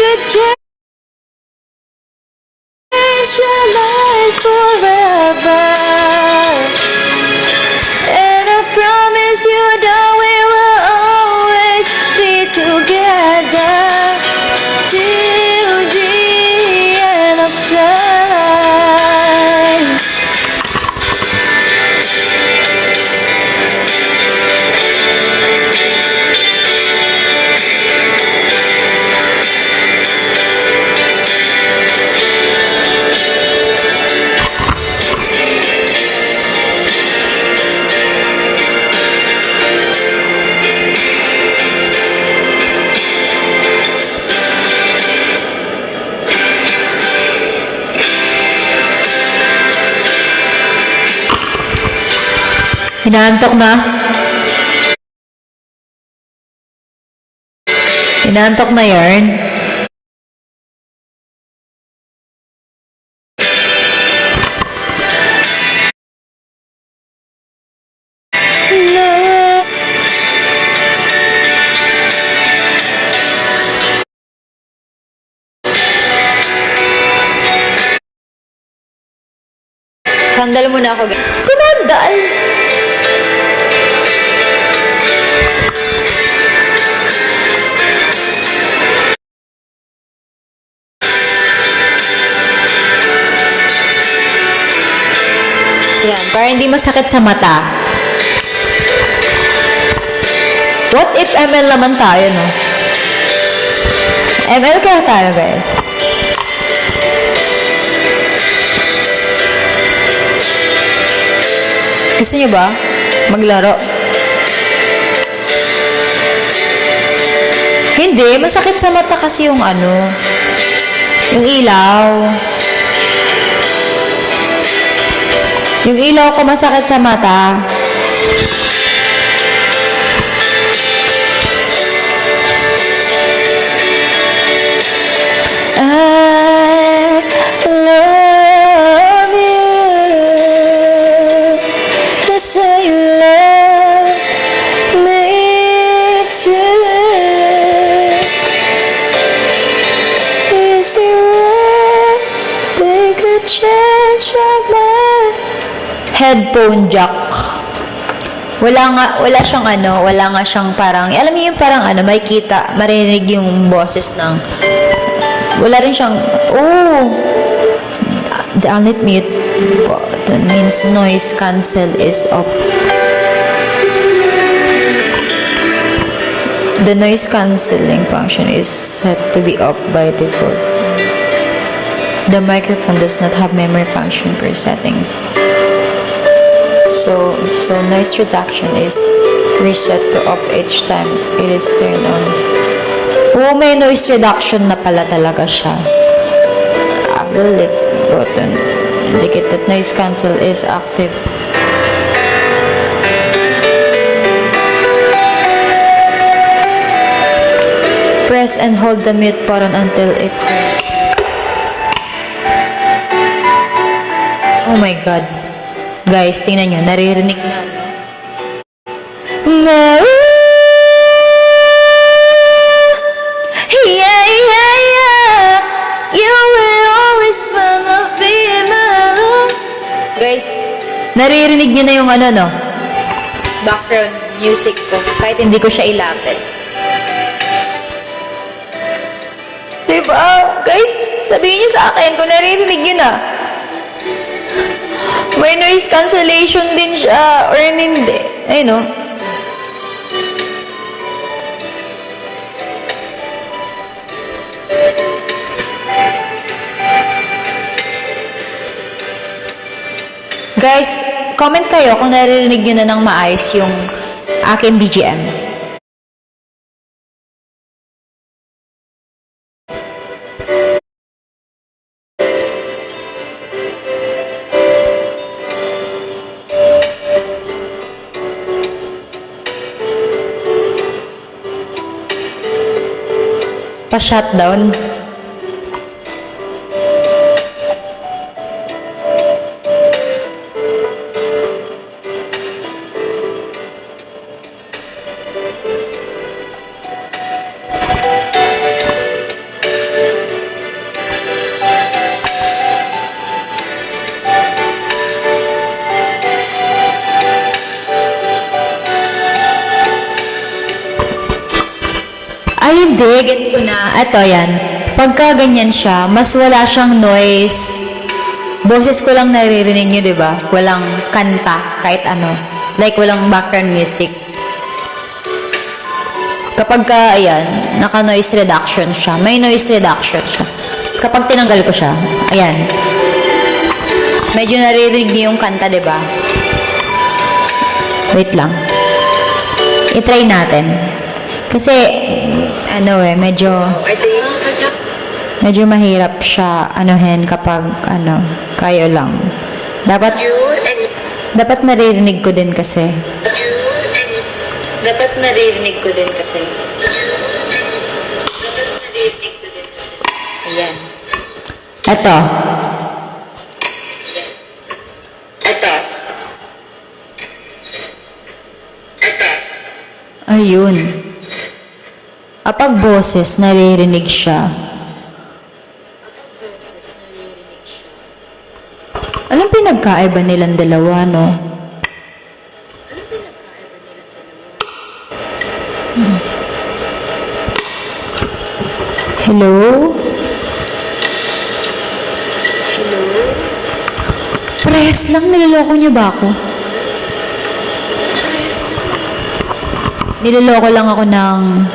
could change your life forever. And I promise you that we will always be together till the end of time. Inaantok na? Inaantok na yarn? Sandal muna ako. Sumandal! Yan, para hindi masakit sa mata. What if ML naman tayo, no? ML kaya tayo, guys. Gusto nyo ba maglaro? Hindi, masakit sa mata kasi yung ano, yung ilaw. Yung ilaw ko masakit sa mata. I love you. They say you love me too. Is it right? We could change our mind. Headphone jack. Wala nga siyang parang, alam niyo yung parang makikita, marinig yung boses ng, wala rin siyang, the unlit mute button means noise cancel is off. The noise cancelling function is set to be off by default. The microphone does not have memory function per settings. So noise reduction is reset to off each time it is turned on. May noise reduction na pala talaga siya. Lit button indicate that noise cancel is active. Press and hold the mute button until it turns. Oh my god. Guys, tingnan nyo, naririnig na. Maria, yeah, yeah, yeah. You will always wanna be my love. Guys, naririnig nyo na yung background music ko, kahit hindi ko siya ilapit. Diba? Guys, sabihin nyo sa akin kung naririnig nyo na. May noise cancellation din siya or hindi. Ayun o. Guys, comment kayo kung naririnig nyo na ng maayos yung aking BGM. Pa-shutdown. gets ko na. Eto, yan. Pagka ganyan siya, mas wala siyang noise. Boses ko lang naririnig nyo, diba? Walang kanta, kahit ano. Like, walang background music. Kapag ka, ayan, naka-noise reduction siya. May noise reduction siya. Tapos kapag tinanggal ko siya, ayan. Medyo naririnig niyo yung kanta, diba? Wait lang. I-try natin. Kasi, ano medyo mahirap siya, anuhin kapag, kayo lang. Dapat maririnig ko din kasi. Ayan. Ito. Ayun. Kapag boses, naririnig siya. Anong pinagkaiba nilang dalawa, no? Hello? Press lang, niloloko niyo ba ako? Niloloko lang ako ng...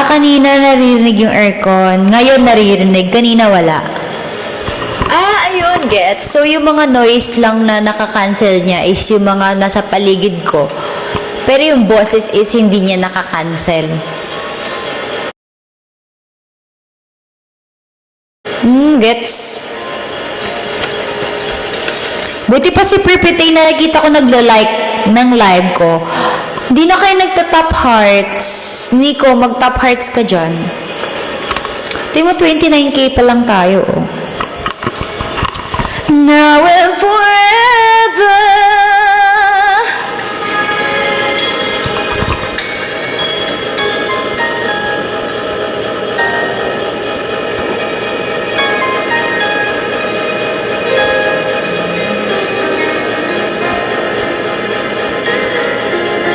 kanina naririnig yung aircon. Ngayon naririnig. Kanina wala. Ayun, gets. So, yung mga noise lang na nakakancel niya is yung mga nasa paligid ko. Pero yung boses is hindi niya nakakancel. Gets. Buti pa si Pripitay na nakita ko naglo-like ng live ko. Hindi na kayo nagta-top hearts. Nico, mag-top hearts ka dyan. Tingin mo, 29K pa lang tayo, oh. Now and forever.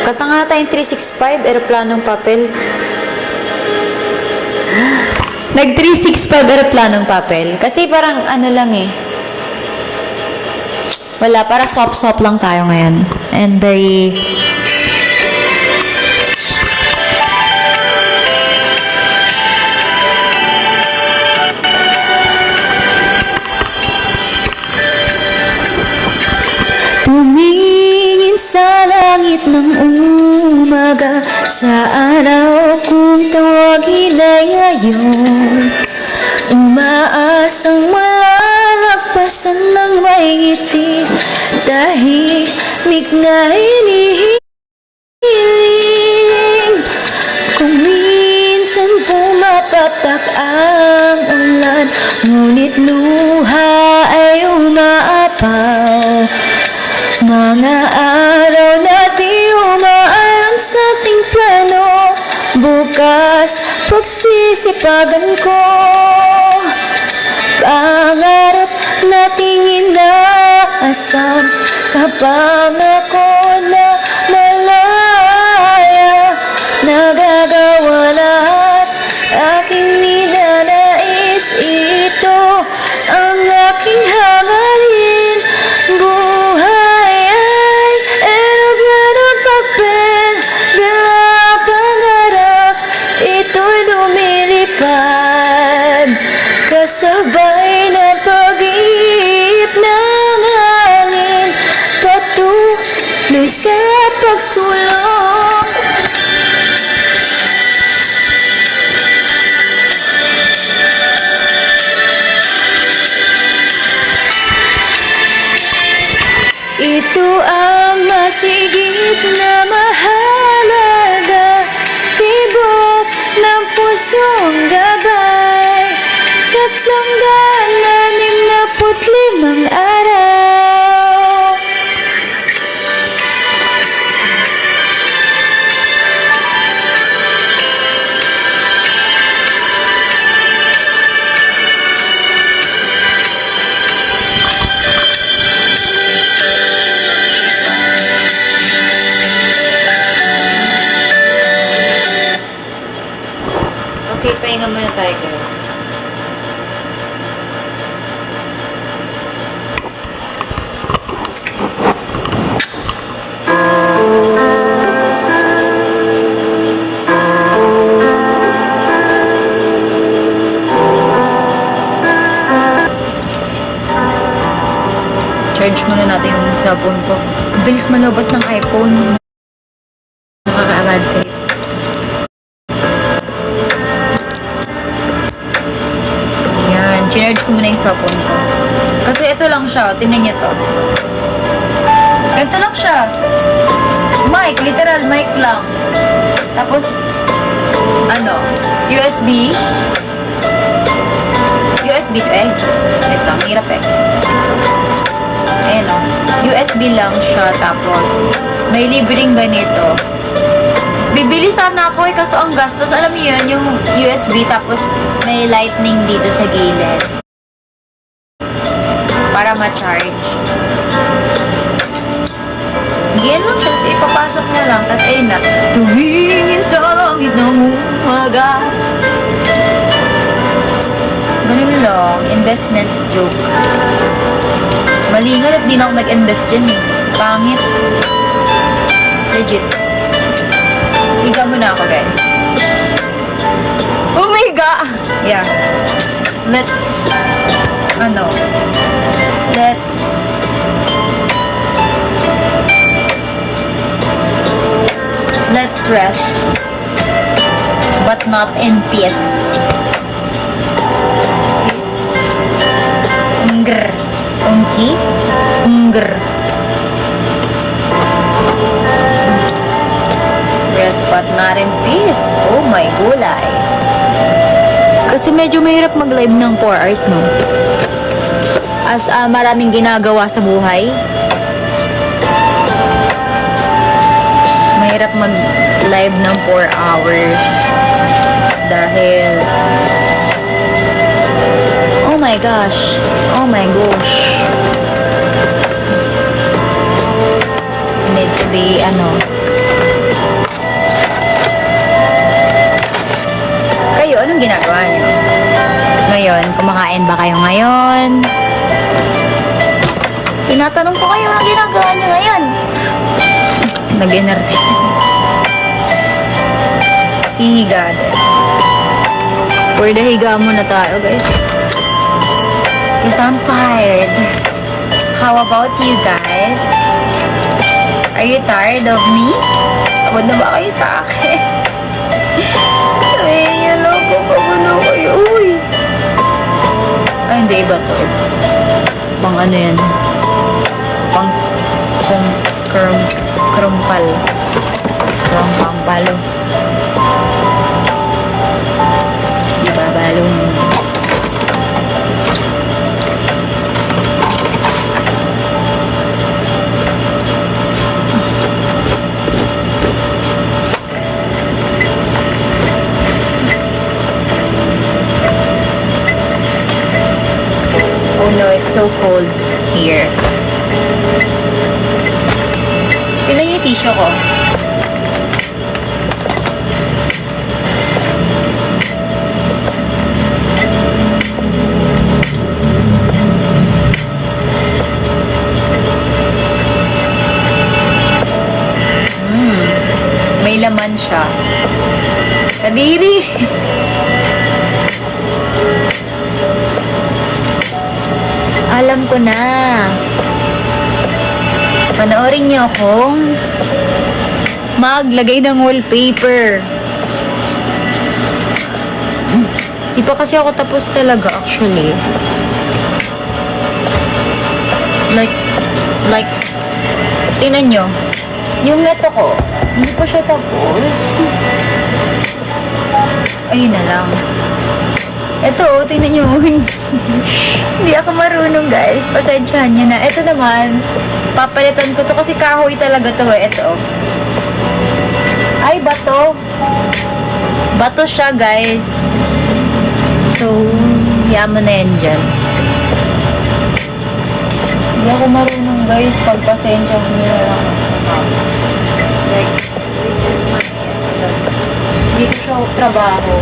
Kata nga tayong 365, eroplanong papel. Nag 365 eroplanong papel. Kasi parang ano lang eh. Wala, para soft-soft lang tayo ngayon. And very... Tumingin sa langit ng umaga, sa araw kung tawagin ay ngayon. Umaasang malalagpasan ng may ngiti, tahimik na hinihiling. Kung minsan pumapatak ang ulan, ngunit luha ay umaapaw. Mga araw na di umaayon sa ating plano, bukas pagsisipagan ko. Pangarap nating inaasam, sa pangako na malaya, nagagawa lahat aking ninanais. Ito ang aking hangarin. Buhay ay eroplanong papel, bilang pangarap ito'y lumilipad, kasabay ng pag-iip ng hangin, patuloy sa pagsulong. Ito ang masigit na mahalaga, tibok ng pusong gabay, 365 araw. Pahinga muna tayo, guys. Charge muna natin yung cellphone ko. Ang bilis malobot ng iPhone. Nakaka-bad trip. Yan. Charge ko muna yung cellphone ko. Kasi ito lang siya. Tingnan niyo to. Ganito lang siya. Mic. Literal mic lang. Tapos, ano, USB. USB to eh. Wait lang. Hirap eh. Ayan o. USB lang siya. Tapos, may libreng ganito. Bibili sana ako eh. Kaso ang gastos. Alam niyo yun, yung USB. Tapos, may lightning dito sa gilid. Para ma-charge. Yan lang siya. Kasi ipapasok na lang. Tapos, ayun na. Tuwingin sa langit ng umaga. Ganun lang. Investment joke. Malingan at di na ako nag-invest dyan eh. Pangit. Legit. Higa muna ako, guys. Umiga! Yeah. Let's rest. But not in peace. Okay. Unti, rest but not in peace. Oh my gulay. Kasi medyo mahirap mag-live ng 4 hours, no? As maraming ginagawa sa buhay. Mahirap mag-live ng 4 hours. Dahil oh my gosh. Need to be, Kayo, anong ginagawa nyo? Ngayon, kumakain ba kayo ngayon? Tinatanong ko kayo, anong ginagawa nyo ngayon? Nag-energy. Hihiga din. Pwede higa muna tayo, guys. Because I'm tired. How about you guys? Are you tired of me? Pagod na ba kayo sa akin? Ay, hello ko. Pagod na kayo. Uy! Ay, hindi. Iba to. Pang ano yan? Pang krumpal. Krumpalo. Si Babalong. Oh no, it's so cold here. Kailan yung tissue ko? May laman siya. Kadiri! Alam ko na. Panoorin niyo akong maglagay ng wallpaper. Di pa kasi ako tapos talaga actually. Like, tingnan nyo. Yung ito ko, hindi pa siya tapos. Ayun na lang. Ito, tingnan nyo. Hindi ako marunong, guys. Pasensyahan nyo na. Ito naman, papalitan ko to kasi kahoy talaga to eh. Ito. Ay, bato. Bato siya, guys. So, yaman na yan dyan. Hindi ako marunong, guys. Pagpasensyahan nyo na lang. Like, this is my Hindi ko siya trabaho.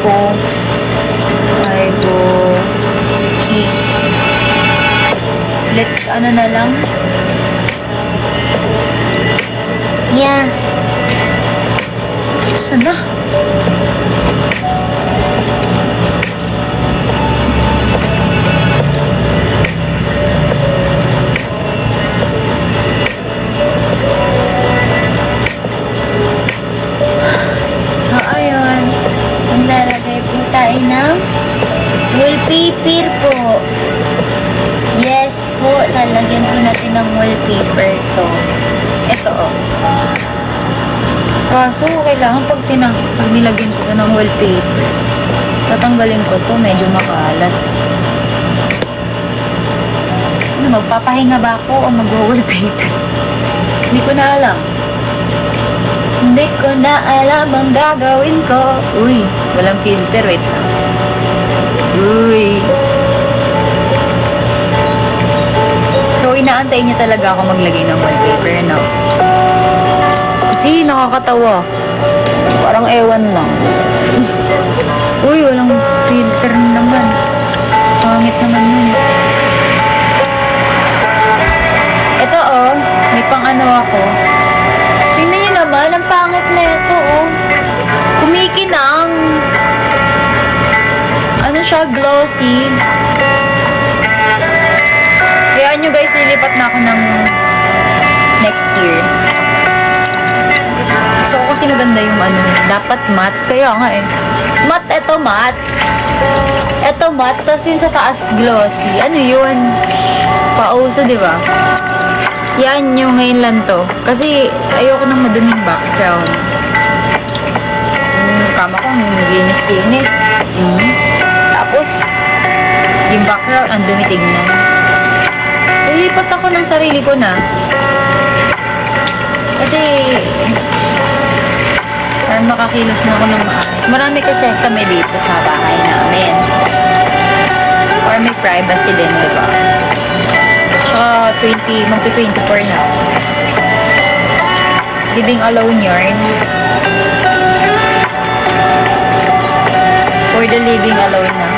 ko. I go keep. Let's, ano na lang. Yeah. Saan na? So, ayun. Maglalagay po tayo ng wallpaper po. Yes po, lalagyan po natin ng wallpaper to. Ito, oh. Kaso, kailangan pag nilagyan ko to ng wallpaper, tatanggalin ko to, medyo makalat. Ano, magpapahinga ba ako o mag-wallpaper? Hindi ko na alam. Hindi ko na alam ang gagawin ko. Uy, walang filter, wait lang. Uy. So, inaantay niya talaga ako maglagay ng wallpaper, no? Kasi nakakatawa. Parang ewan lang. Uy, walang filter naman. Pangit naman yun. Ito, oh. May pang ano ako. Tingnan nyo naman, ang pangit na ito, oh. Kumikinang. Ano siya, glossy. Kaya nyo guys, lilipat na ako ng next year. Gusto ko kasi maganda yung ano, dapat matte. Kaya nga eh. Matte, eto matte. Eto matte, tapos yung sa taas glossy. Ano yun? Pauso, di ba? Yan yung ngayon lang to. Kasi ayoko ng maduming background. Kama ko, linis-linis. Tapos, yung background, ang dumi tignan. Lilipat ako ng sarili ko na. Kasi, parang makakilos na ako ng maayos. Marami kasi kami dito sa bahay namin. Or may privacy din, di ba? Tsaka, magti-24 na. Living alone yarn. For the living alone na.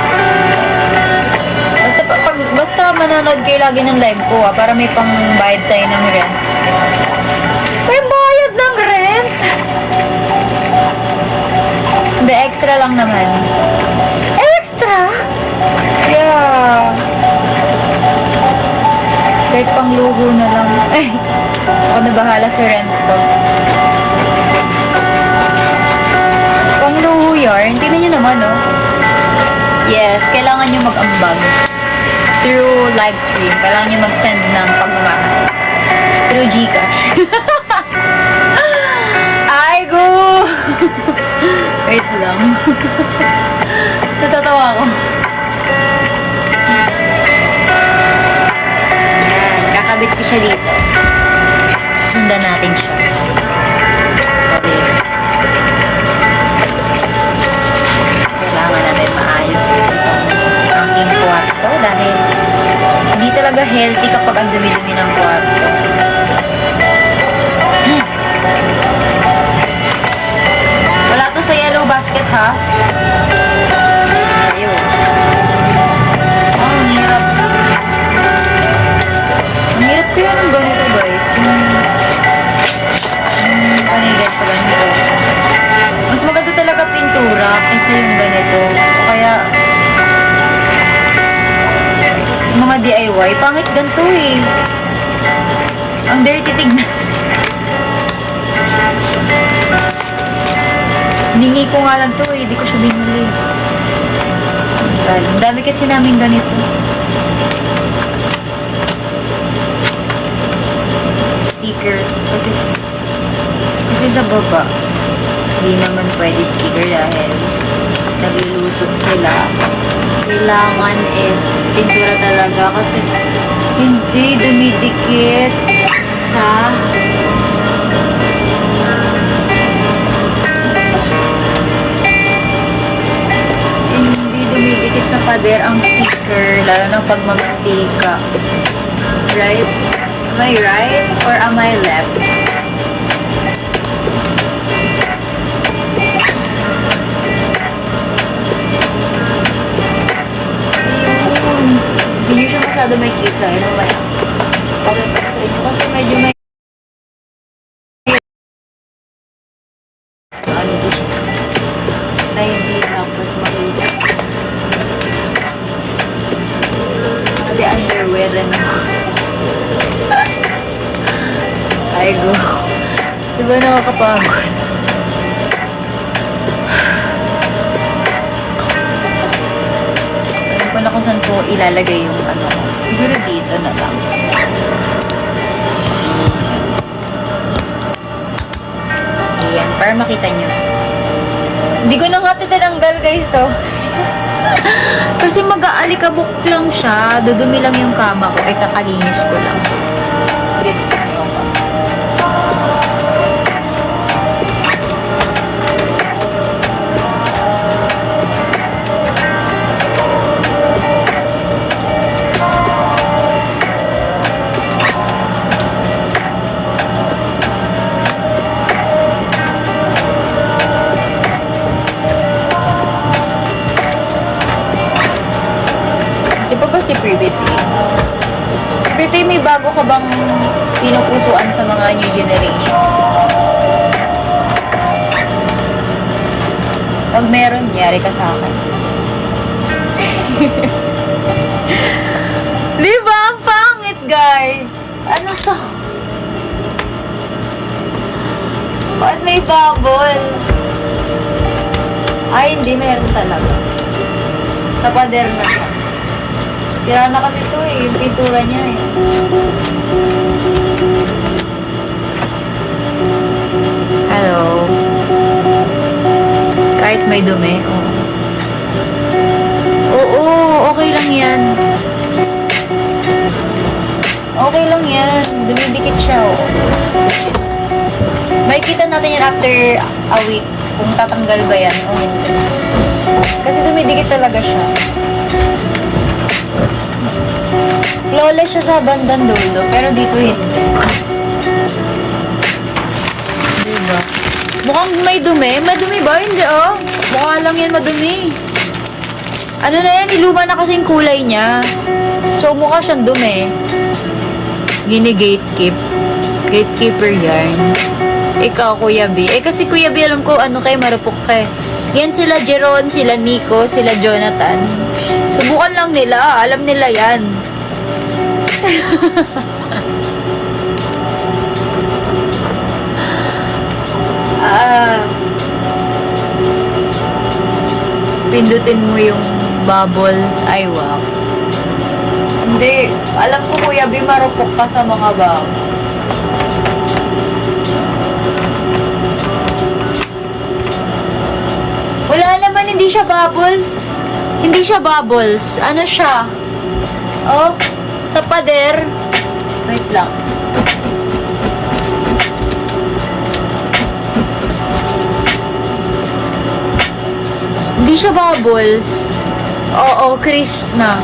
Basta manonood kayo lagi ng live ko, para may pang-bayad tayo ng rent. May bayad ng rent? Hindi, extra lang naman. Extra? Yeah. Kahit pang luho na lang. Eh, ako na bahala sa rent ko. Pang luho yarn, tingnan nyo naman, oh. Yes, kailangan nyo mag-ambag. Through live stream, kailangan nyo mag-send ng pagmamahal. Through Gcash. Ay, go! Wait lang. Natatawa ko. Ayan, kakabit ko siya dito. Susundan natin siya. Okay. Kailangan natin maayos itong aking kwarto dahil hindi talaga healthy kapag ang dumi-dumi ng kwarto. Wala to sa yellow basket, ha? Ayun. Oh, ang hirap. Ang hirap kaya ng ganito, guys. Yung panigan pa ganito. Mas maganda talaga pintura kaysa yung ganito. Kaya mga DIY, pangit ganito eh. Ang dirty tignan. Hiningi ko nga lang to eh, di ko siya binili. Ang dami kasi namin ganito. Sticker. Kasi sa baba, hindi naman pwede sticker dahil nagluluto sila. Kailangan is pintura talaga kasi hindi dumidikit sa pader ang sticker, lalo na pag mamantika. Right? Am I right? Or am I left? masyado may kita eh. Mamaya. Pakita ko sa inyo kasi medyo may ano dito na hindi dapat makita. Pati underwear na. Ay go. Diba nakakapagod? Alam ko na kung saan ko ilalagay yung ano. Siguro dito na lang. Ayan, para makita nyo. Hindi ko na nga tinanggal guys, so. Kasi mag-aalikabok lang siya. Dudumi lang yung kama ko. Ay, kakalinis ko lang. Gets nyo ba? Si Privity. Privity, may bago ka bang pinupusuan sa mga new generation? Pag meron, yari ka sa akin. Di ba? Ang pangit, guys. Ano to? Ba't may bubbles? Ay, hindi. Meron talaga. Sa pader na siya. Sira na kasi ito eh, yung pintura niya eh. Hello. Kahit may dumi, oo. Oo, okay lang yan. Okay lang yan. Dumidikit siya, oo. Legit. Makikita natin yan after a week kung tatanggal ba yan o hindi. Kasi dumidikit talaga siya. Flawless siya sa bandang dulo, pero dito hindi. Diba? Mukhang may dumi. Madumi ba? Hindi, oh. Mukha lang yan madumi. Ano na yan? Iluma na kasing kulay niya. So, mukha siyang dumi. Gatekeeper yarn. Ikaw, Kuya B. Eh, kasi Kuya B, alam ko, ano kay marupok kay. Yan sila Jeron, sila Nico, sila Jonathan. Subukan lang nila. Alam nila yan. Pindutin mo yung bubbles. Ay, wow. Hindi. Alam ko, Kuya B, marupok ka sa mga bubbles. Wala naman, hindi siya bubbles. Hindi siya bubbles. Ano siya? Oh, sa pader. Wait lang. Hindi siya bubbles. Oo, crisp na.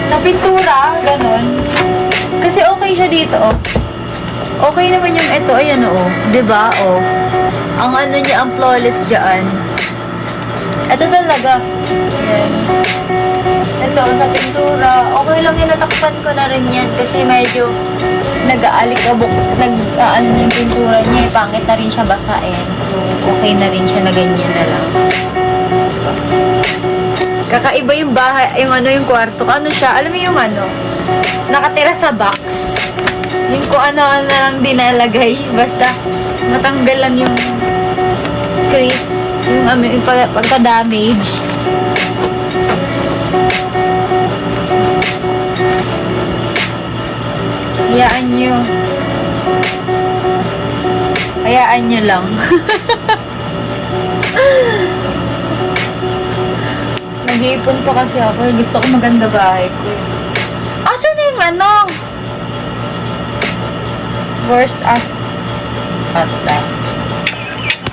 Sa pintura, ganun. Kasi okay siya dito, oh. Okay naman yung ito, ayan, oh. Diba, oh. Ang ano niya, ang flawless dyan. Ito talaga. Ayan. Ito, sa pintura. Okay lang yan, natakpan ko na rin yan. Kasi medyo nag-aalikabok, ano yung pintura niya. Pangit na rin siya basain. So, okay na rin siya na ganyan na lang. Kakaiba yung bahay, yung ano, yung kwarto. Ano siya? Alam mo yung ano? Nakatira sa box. Yung kung ano na lang dinalagay. Basta matanggal lang yung crease. Yung pagka-damage. Hayaan nyo. Hayaan nyo lang. Nag-iipon pa kasi ako. Gusto ko maganda bahay ko. Asan na yung ano? Worse as pata.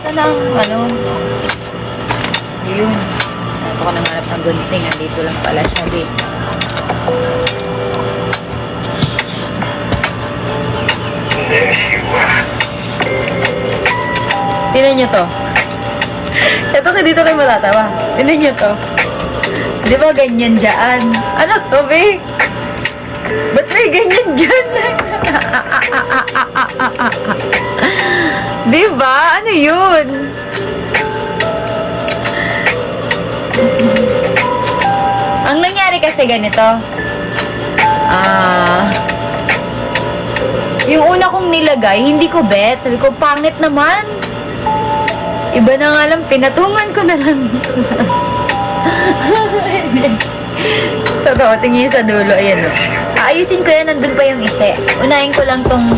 Saan ang ano? Ayun. Ito ko nanganap ng gunting. Andito lang pala siya, babe. Tignan nyo to. Ito ka dito kayo matatawa. Tignan nyo to. Di ba ganyan dyan? Ano to, be? Ba't may ganyan dyan? Di ba? Ano yun? Ang nangyari kasi ganito. Yung una kong nilagay, hindi ko bet. Sabi ko, pangit naman. Iba na nga lang, pinatungan ko na lang. Totoo, tingin sa dulo. Ayan o. Aayusin ko yan, nandun pa yung isa. Unahin ko lang tong,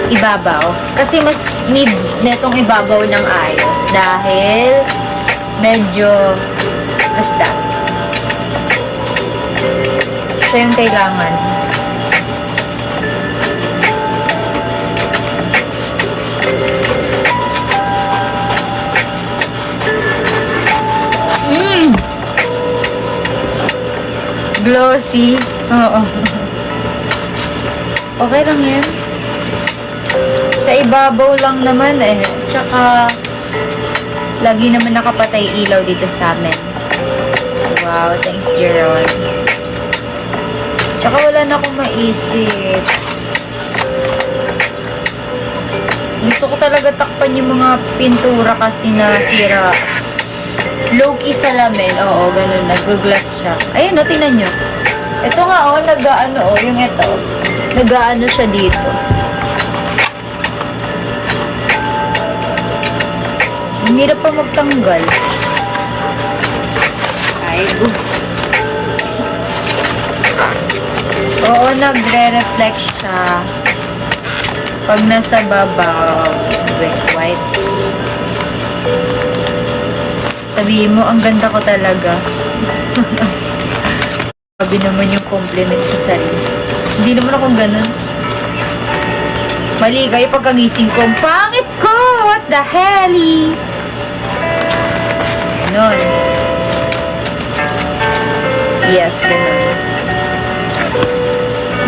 ibabaw. Kasi mas need netong ibabaw ng ayos. Dahil, medyo, basta. Siya yung kailangan. Glossy. Oo. Okay lang yan. Sa ibabaw lang naman eh. Tsaka, lagi naman nakapatay ilaw dito sa amin. Wow, thanks Jeron. Tsaka wala na akong maisip. Gusto ko talaga takpan yung mga pintura kasi nasira. Low-key salamin. Oo, ganun. Nag-glass siya. Ayun, no, tingnan nyo. Ito nga, nag-ano, yung ito. Nag-ano siya dito. Ang hirap pa magtanggal. Ay, oo, nagre-reflect siya. Pag nasa baba, white. Sabihin mo, ang ganda ko talaga. Sabi naman yung compliment sa sarili. Hindi naman ako ganun. Mali kayo pagkagising ko, pangit ko! What the hell? Ganon. Yes, ganon.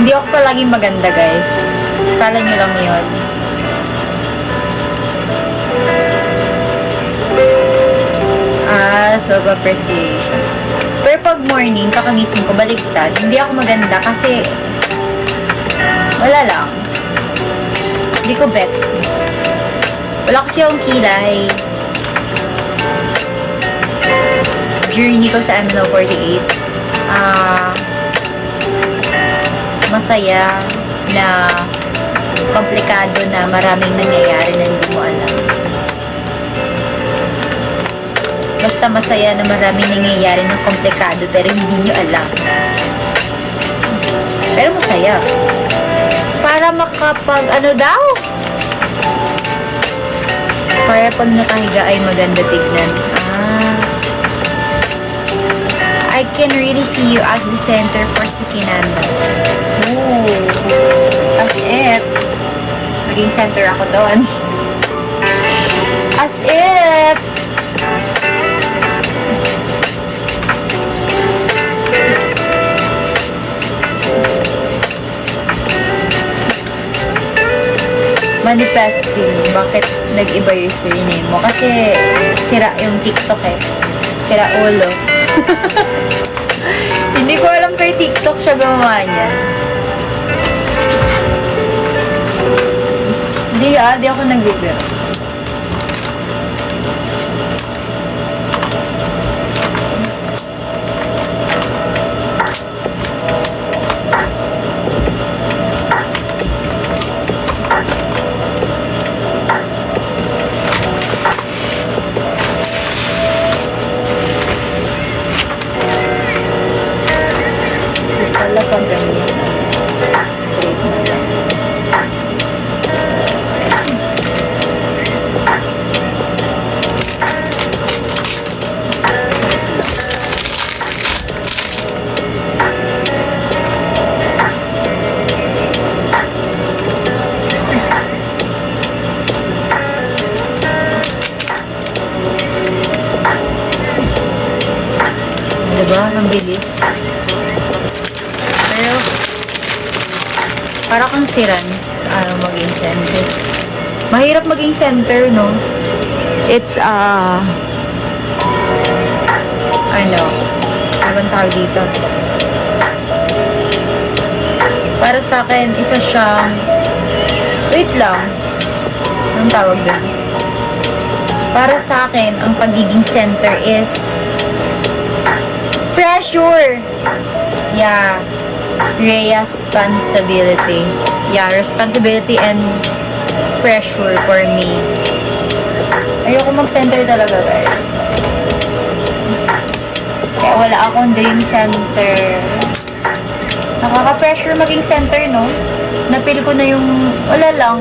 Hindi ako palaging maganda, guys. Kala nyo lang yun. Self-appreciation. Pero pag morning, kakagising ko, baliktad, hindi ako maganda kasi wala lang. Hindi ko bet. Wala kasi akong kilay. Journey ko sa MNO48. Masaya na komplikado na maraming nangyayari na hindi mo alam. Basta masaya na maraming nangyayari ng komplikado pero hindi nyo alam. Pero masaya. Para makapag, para pag nakahiga ay maganda tignan. I can really see you as the center for Sukinanda. Ooh. As if maging center ako doon. As if manifesting, bakit nag-iba yung surname mo? Kasi sira yung TikTok eh. Sira ulo. Hindi ko alam kay TikTok siya gumawa niya. Di ako nagbibiro. Pag ganyan, straight na lang. Diba? Ang bilis. Pero, para kang si Rans, maging center. Mahirap maging center, no? It's, ano bang tawag dito? Para sa akin, isa siyang, wait lang, anong tawag doon? Para sa akin, ang pagiging center is pressure. Yeah. Responsibility. Yeah, responsibility and pressure for me. Ayoko mag-center talaga, guys. Kaya wala akong dream center. Nakaka-pressure maging center, no? Napil ko na yung, wala lang.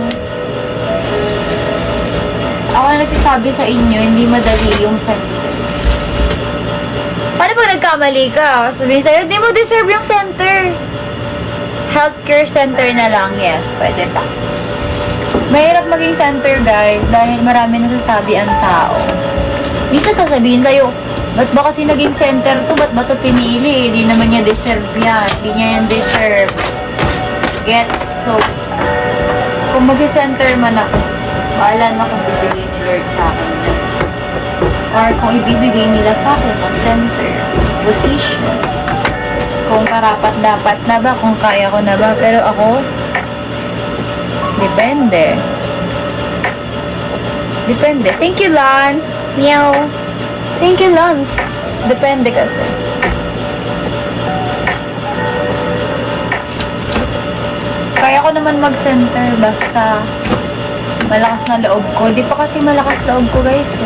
Ako na nagsasabi sa inyo, hindi madali yung center. Paano pag nagkamali ka? Sabihin sa'yo, hindi mo deserve yung center. Healthcare center na lang, yes, pwede pa. Mahirap maging center, guys, dahil marami nasasabi ang tao. Minsan sasabihin sa'yo, ba't ba kasi naging center to? Ba't ba to pinili? Hindi naman niya deserve yan. Hindi niya yan deserve. Gets? So, kung mag-center man ako, bahala na kung bibigay ni Lord sa akin yan. Or kung ibibigay nila sa akin ang center, position. Kung karapat dapat na ba, kung kaya ko na ba. Pero ako, depende. Depende. Thank you, Lance. Meow. Thank you, Lance. Depende kasi. Kaya ko naman mag-center basta malakas na loob ko. Di pa kasi malakas loob ko, guys.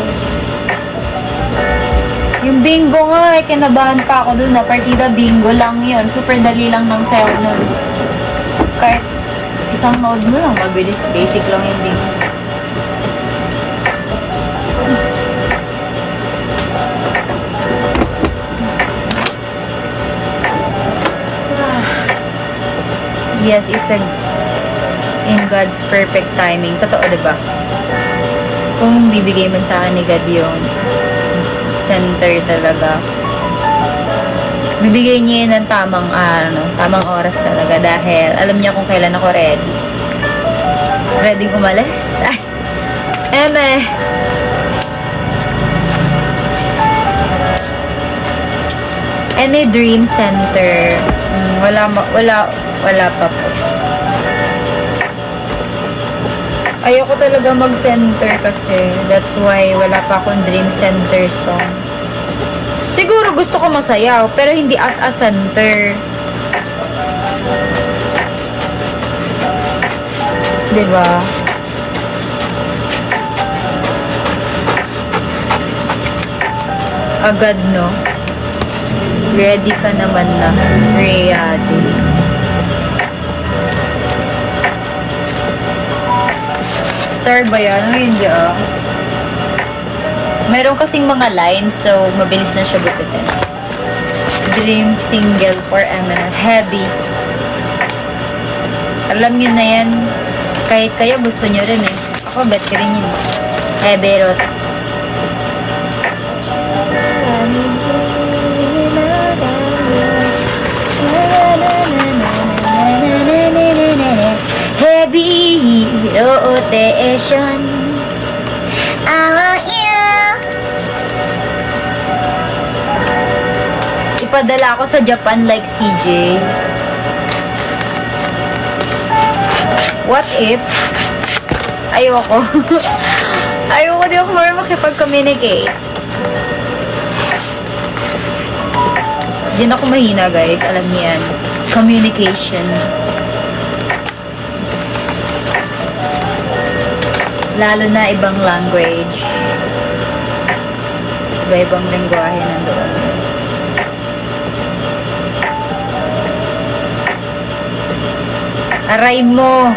Yung bingo nga, kinabahan pa ako dun na partida bingo lang yun. Super dali lang ng sayo nun. Kahit isang node mo lang, mabilis, basic lang yung bingo. Yes, it's in God's perfect timing. Totoo, diba? Kung bibigay man sa akin ni God yung center talaga, bibigay niya yun ng tamang, tamang oras talaga dahil alam niya kung kailan ako ready. Ready umalis? Ay, eme. Any dream center? Wala pa po. Ayoko talaga mag-center kasi that's why wala pa akong dream center song. Siguro gusto ko masayaw pero hindi as a center. Diba? Agad, no? Ready ka naman na. Ready. Star ba yan? O hindi Meron kasing mga lines, so mabilis na siya gupitin. Dream single for Eminent. Heavy. Alam nyo na yan. Kahit kayo gusto nyo rin eh. Ako bet ko rin yun. Heavy rot. Heavy rotation. I want you. Ipadala ako sa Japan like CJ. What if? Ayoko. Ayoko, di ako marunong makipag-communicate. Diyan ako mahina, guys. Alam niyo yan. Communication. Lalo na ibang language. Iba-ibang lengguwahe nandoon. Aray mo!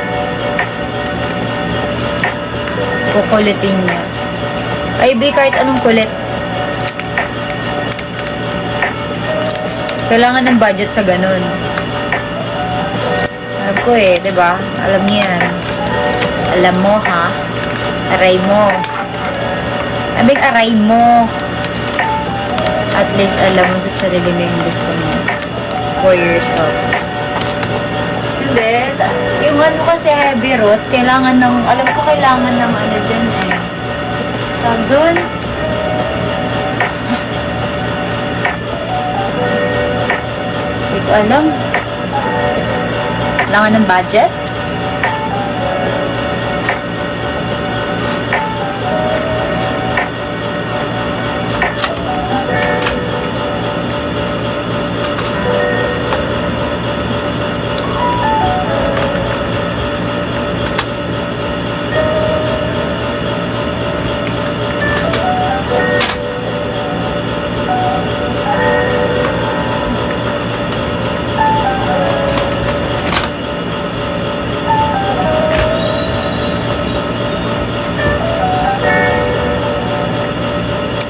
Kukulitin niya. Ay, be, kahit anong kulit. Kailangan ng budget sa ganun. Alam ko eh, diba? Alam niyo yan. Alam mo, ha? Aray mo. Abig, aray mo. At least alam mo sa sarili mo yung gusto mo. For yourself. Hindi. Yung ano kasi heavy root, kailangan ng, alam ko kailangan ng ano dyan eh. Tawag doon. Hindi ko alam. Kailangan ng budget.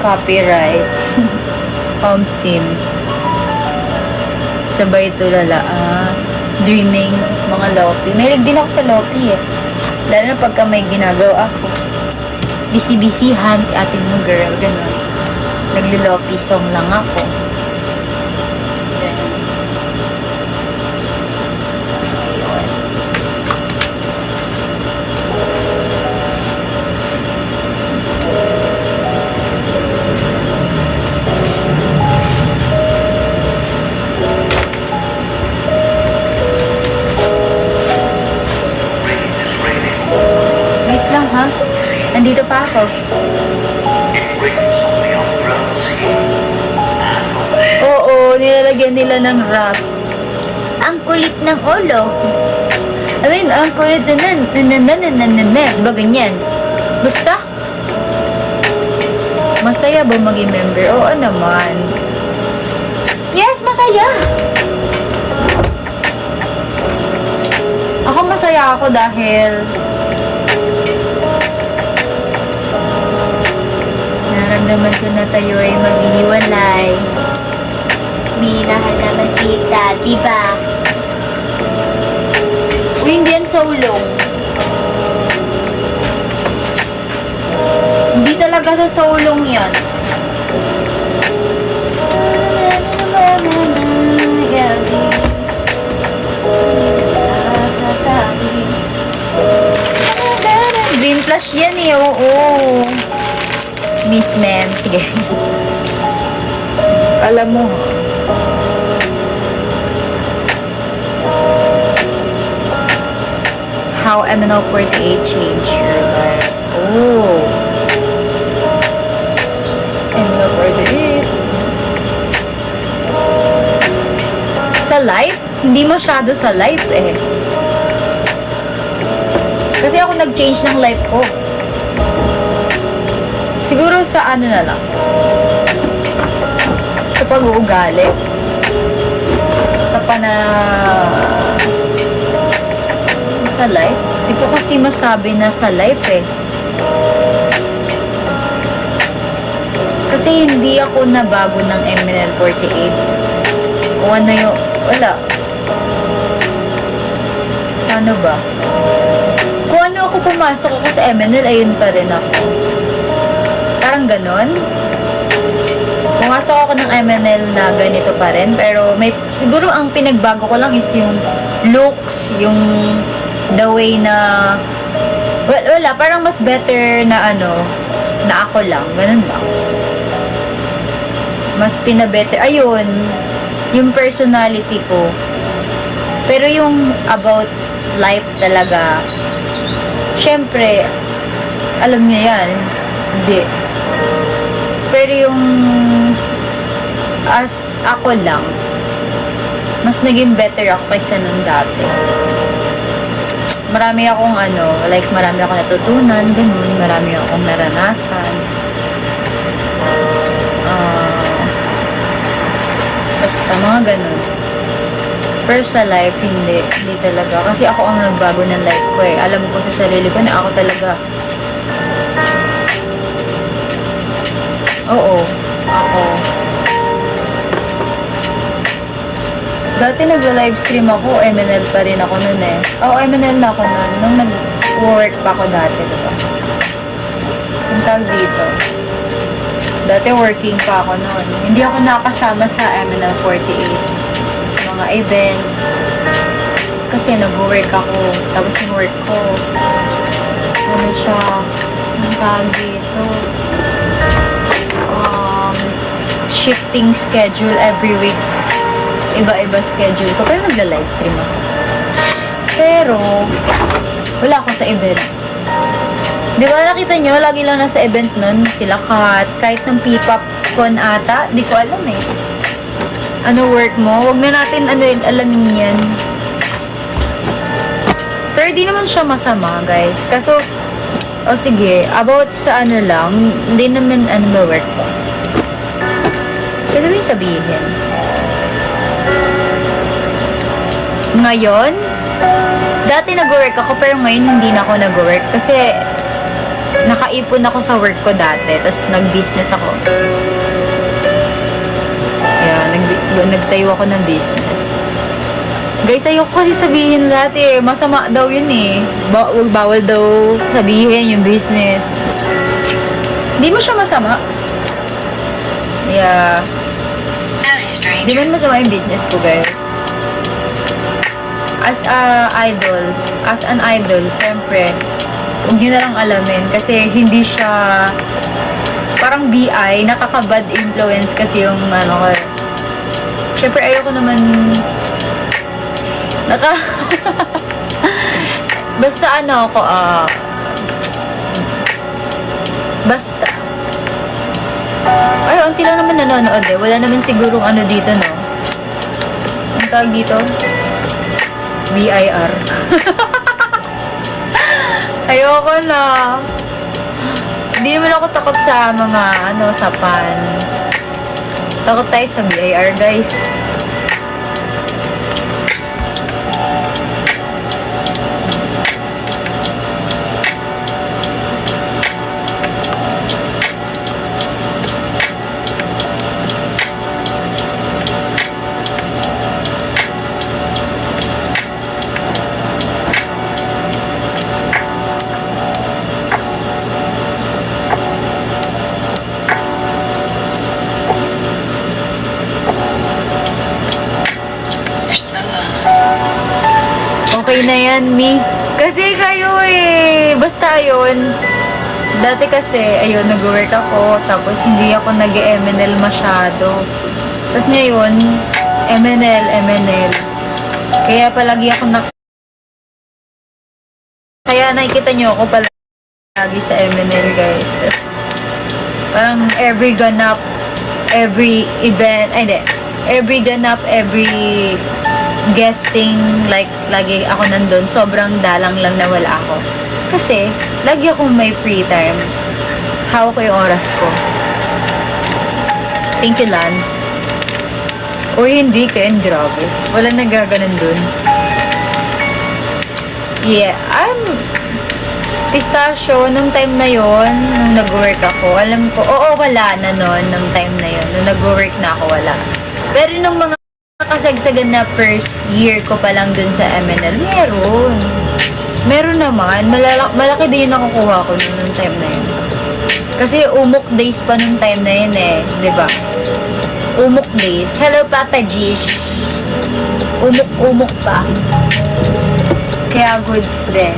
Copyright. Home sim. Sabay tulala. Dreaming. Mga Lopi. Mahilig din ako sa Lopi eh. Lalo na pagka may ginagawa ako. Busy-busyhan si ating mo girl. Ganon. Naglo-Lopi song lang ako. Ayun. Wait lang ha. Nandito pa ako. Oo, nilalagyan nila ng rap. Ang kulit ng ulo. I mean, ang kulit na diba ganyan? Basta. Masaya ba maging member? Oo naman. Yes, masaya. Ako masaya ako dahil naramdaman ko na tayo ay maghihiwalay. Minahal naman kita, diba? Uy, hindi yan sulong. Hindi talaga sa sulong yan. Green flash yan eh, oo. Miss Man, sige. Alam mo, how MNL48 changed your life. Oh. MNL48. Sa life? Hindi masyado sa life eh. Kasi ako nag-change ng life ko. Siguro sa ano na lang. Sa pag-uugali. Sa sa life. Hindi ko kasi masabi na sa life eh. Kasi hindi ako nabago ng MNL48. Kung ano yung... Wala. Ano ba? Kung ano ako pumasok ako sa MNL, ayun pa rin ako. Parang ganon. Pumasok ako ng MNL na ganito pa rin. Pero may, siguro ang pinagbago ko lang is yung looks, yung the way na wala, parang mas better na ano, na ako lang. Ganun lang. Mas pinabetter. Ayun, yung personality ko. Pero yung about life talaga, syempre, alam niyo yan. Hindi. Pero yung as ako lang, mas naging better ako kaysa nung dati. Marami akong like marami akong natutunan, ganun. Marami akong naranasan. Basta mga ganun. Pero sa life, hindi talaga. Kasi ako ang nagbago ng life ko eh. Alam ko sa sarili ko na ako talaga. Oo, ako. Dati nagla-livestream ako, MNL pa rin ako nun eh. Oo, MNL na ako nun. Nung nag-work pa ako dati, diba? Ang tawag dito. Dati working pa ako nun. Hindi ako nakasama sa MNL48. Mga event. Kasi nag-work ako. Tapos yung work ko, ano siya, tawag dito, shifting schedule every week. Iba-iba schedule ko. Pero nagla-livestream ako. Pero, wala ako sa event. Di ba nakita nyo, lagi lang nasa event nun, sila kahit ng P-pop con ata, di ko alam eh. Ano work mo? Wag na natin alamin yan. Pero di naman siya masama, guys. Kaso, sige, about sa ano lang, hindi naman ba work ko. Pwede ba yung sabihin? Ngayon, dati nag-work ako, pero ngayon hindi na ako nag-work. Kasi, nakaipon ako sa work ko dati, tapos nag-business ako. Nagtayo ako ng business. Guys, ayoko kasi sabihin lahat eh. Masama daw yun eh. Bawal daw sabihin yung business. Hindi mo siya masama. Yeah. Hindi man masama yung business ko, guys. As an idol, syempre, huwag nyo na lang alamin. Kasi hindi siya parang BI, nakaka-bad influence kasi yung ano ko. Syempre, ayoko naman basta ano ako, basta. Ay, unti lang naman nanonood eh. Wala naman sigurong ano dito, no? Ang tawag dito? BIR. Ayoko na. Hindi naman ako takot sa mga, sa pan. Takot tayo sa BIR, guys. Okay na yan, Mi. Kasi kayo eh. Basta yun. Dati kasi, ayun, nag-work ako. Tapos hindi ako nag-MNL masyado. Tapos ngayon, MNL. Kaya palagi ako Kaya nakikita nyo ako palagi sa MNL, guys. Tapos, parang every ganap, every event, every ganap, every guesting, like, lagi ako nandun. Sobrang dalang lang na wala ako. Kasi, lagi akong may free time. Hawak ko yung oras ko. Thank you, Lance. O hindi, Ken, grabe. Wala nagaganon dun. Yeah, pistachio, nung time na yon, nung nag-work ako, alam ko, wala na nun, nung time na yon, nung nag-work na ako, wala. Pero nung mga kasagsagan na first year ko pa lang dun sa MNL, meron naman, malaki din yung nakukuha ko nung time na yun. Kasi umok days pa nung time na yun eh, diba? Umok days. Hello, Papa Jish. Umok pa. Kaya goods din.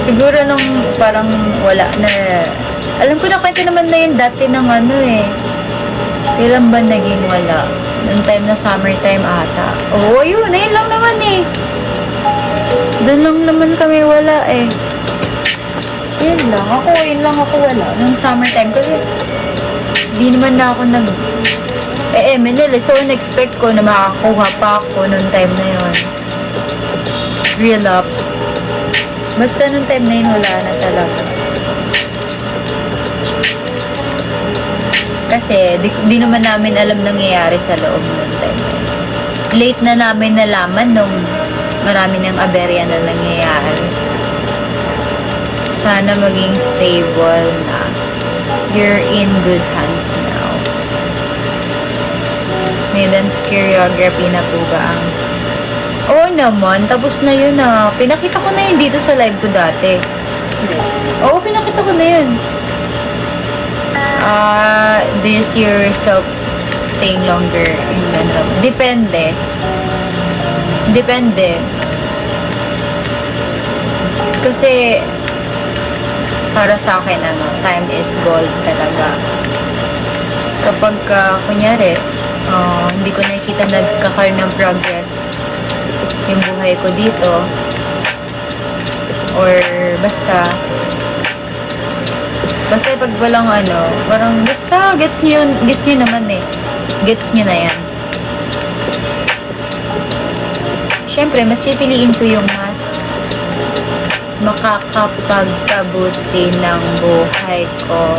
Siguro nung parang wala na, alam ko na kwento naman na yun dati ng kailan ba naging wala? Noong time na summertime ata. Oo, yun lang naman eh. Doon lang naman kami wala eh. Yun lang ako wala. Noong summertime kasi di naman na ako MNL. So, in-expect ko na makakuha pa ako noong time na yun. Relapse. Basta noong time na yun, wala na talaga. Kasi, di naman namin alam nangyayari sa loob ng time. Late na namin nalaman nung marami ng aberya na nangyayari. Sana maging stable na. You're in good hands now. May dance choreography na po ba ang... Oo naman, tapos na yun Pinakita ko na yun dito sa live ko dati. Oo, pinakita ko na yun. Do you see yourself staying longer in London? Depende. Kasi, Para sa akin, time is gold talaga. Kapag, kunyari, hindi ko nakikita nagkakaroon ng progress yung buhay ko dito, or basta pag walang parang basta, gets nyo naman eh. Gets nyo na yan. Siyempre, mas pipiliin ko yung mas makakapagpabuti ng buhay ko.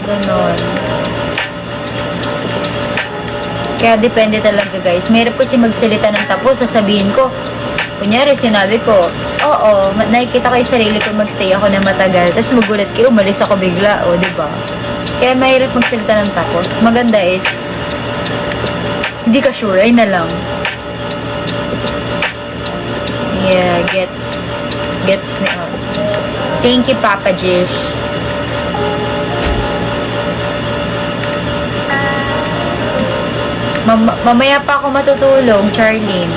Ganon. Kaya depende talaga, guys. Mayroon po si magsalita ng tapos, sasabihin ko, kunyari, sinabi ko, oo, nakikita ko yung sarili ko, magstay ako na matagal. Tapos magulat kayo, umalis ako bigla. O, diba? Kaya mahirap magsalita ng tapos. Maganda is, hindi ka sure, ay na lang. Yeah, gets me out. Thank you, Papa Jish. Mamaya pa ako matutulog, Charlene.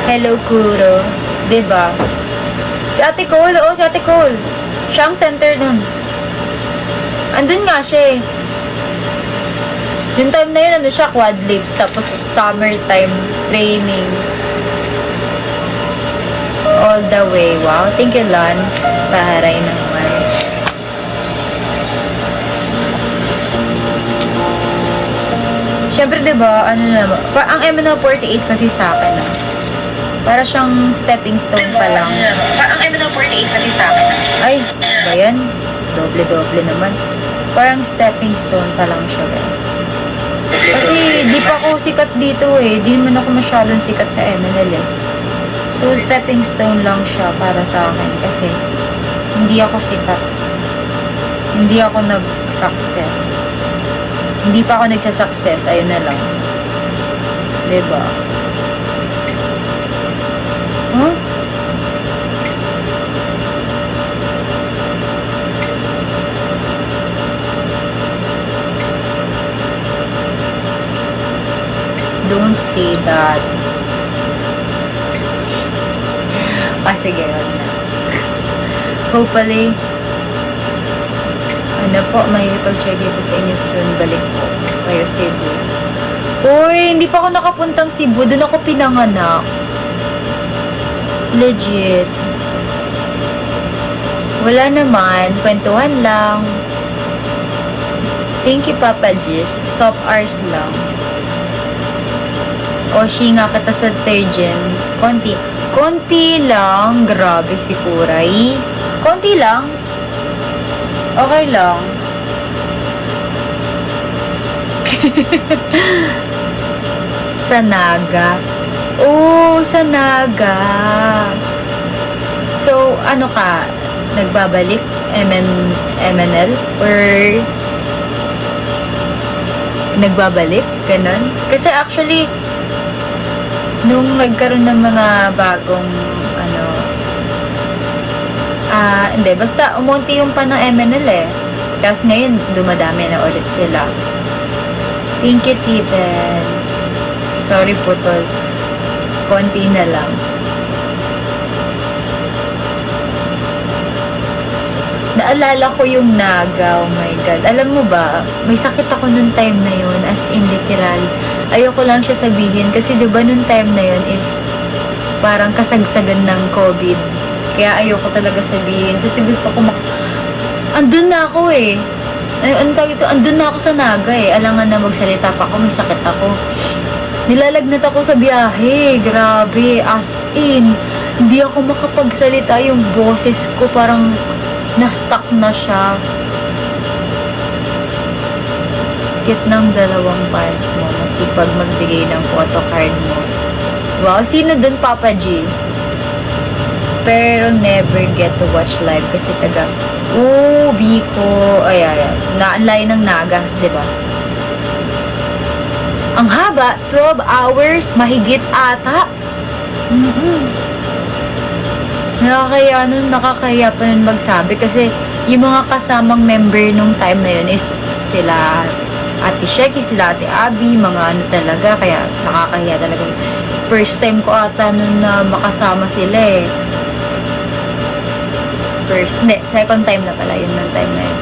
Hello, Kuro. Diba? Si Ate Cole, si Ate Cole. Siya ang center nun. Andun nga siya eh. Yung time na yun, siya, quad lips, tapos summertime training. All the way. Wow. Thank you, Lance. Taray naman. Siyempre, diba, ang MNO48 kasi sa akin, para siyang stepping stone pa lang. Ang MNO48 kasi sa akin. Ay, ba yan? Doble-doble naman. Parang stepping stone pa lang siya. Kasi, di pa ako sikat dito eh. Di naman ako masyadong sikat sa MNL eh. So, stepping stone lang siya para sa akin kasi hindi ako sikat. Hindi ako nag-success. Hindi pa ako nagsa-success. Ayun na lang. Diba? Huh? Don't say that. Sige, yun na. Hopefully, may ipag-check po sa inyo soon. Balik po kayo Cebu. Uy, hindi pa ako nakapuntang Cebu. Doon ako pinanganak. Legit. Wala naman. Kwentuhan lang. Thank you, Papa Jish. Soft hours lang. Oshi nga kita sa Turgeon. Konti lang. Grabe si Kuray. Konti lang. Okay lang. Sa Naga. Oh, sa Naga. So, ano ka? Nagbabalik? MNL? Or nagbabalik? Ganon? Kasi actually, nung nagkaroon ng mga bagong hindi, basta umunti yung pan ng MNL eh. Tapos ngayon, dumadami na ulit sila. Thank you, Steven. Sorry po, tol. Konti na lang. Naalala ko yung Naga. Oh my God. Alam mo ba, may sakit ako nung time na yun. As in, literal. Ayoko lang siya sabihin. Kasi diba nung time na yun is parang kasagsagan ng COVID. Kaya ayoko talaga sabihin. Kasi gusto ko andun na ako eh. Ano tawag ito? Andun na ako sa Naga eh. Alangan na magsalita pa ako. May sakit ako. Nilalagnat ako sa biyahe. Grabe. As in. Hindi ako makapagsalita. Yung boses ko parang na-stuck na siya. Cute ng dalawang fans mo. Masipag magbigay ng photocard mo. Wow. Sino dun, Papa G? Pero never get to watch live kasi Biko. Ay. Naanlay ng Naga, diba? Ang haba, 12 hours, mahigit ata. Nakakaya pa nun magsabi kasi yung mga kasamang member nung time na yun is sila Ate Sheki, sila Ate Abby, mga talaga, kaya nakakahiya talaga. First time ko ata nun na makasama sila eh. first, hindi, second time na pala yun ng time na yun.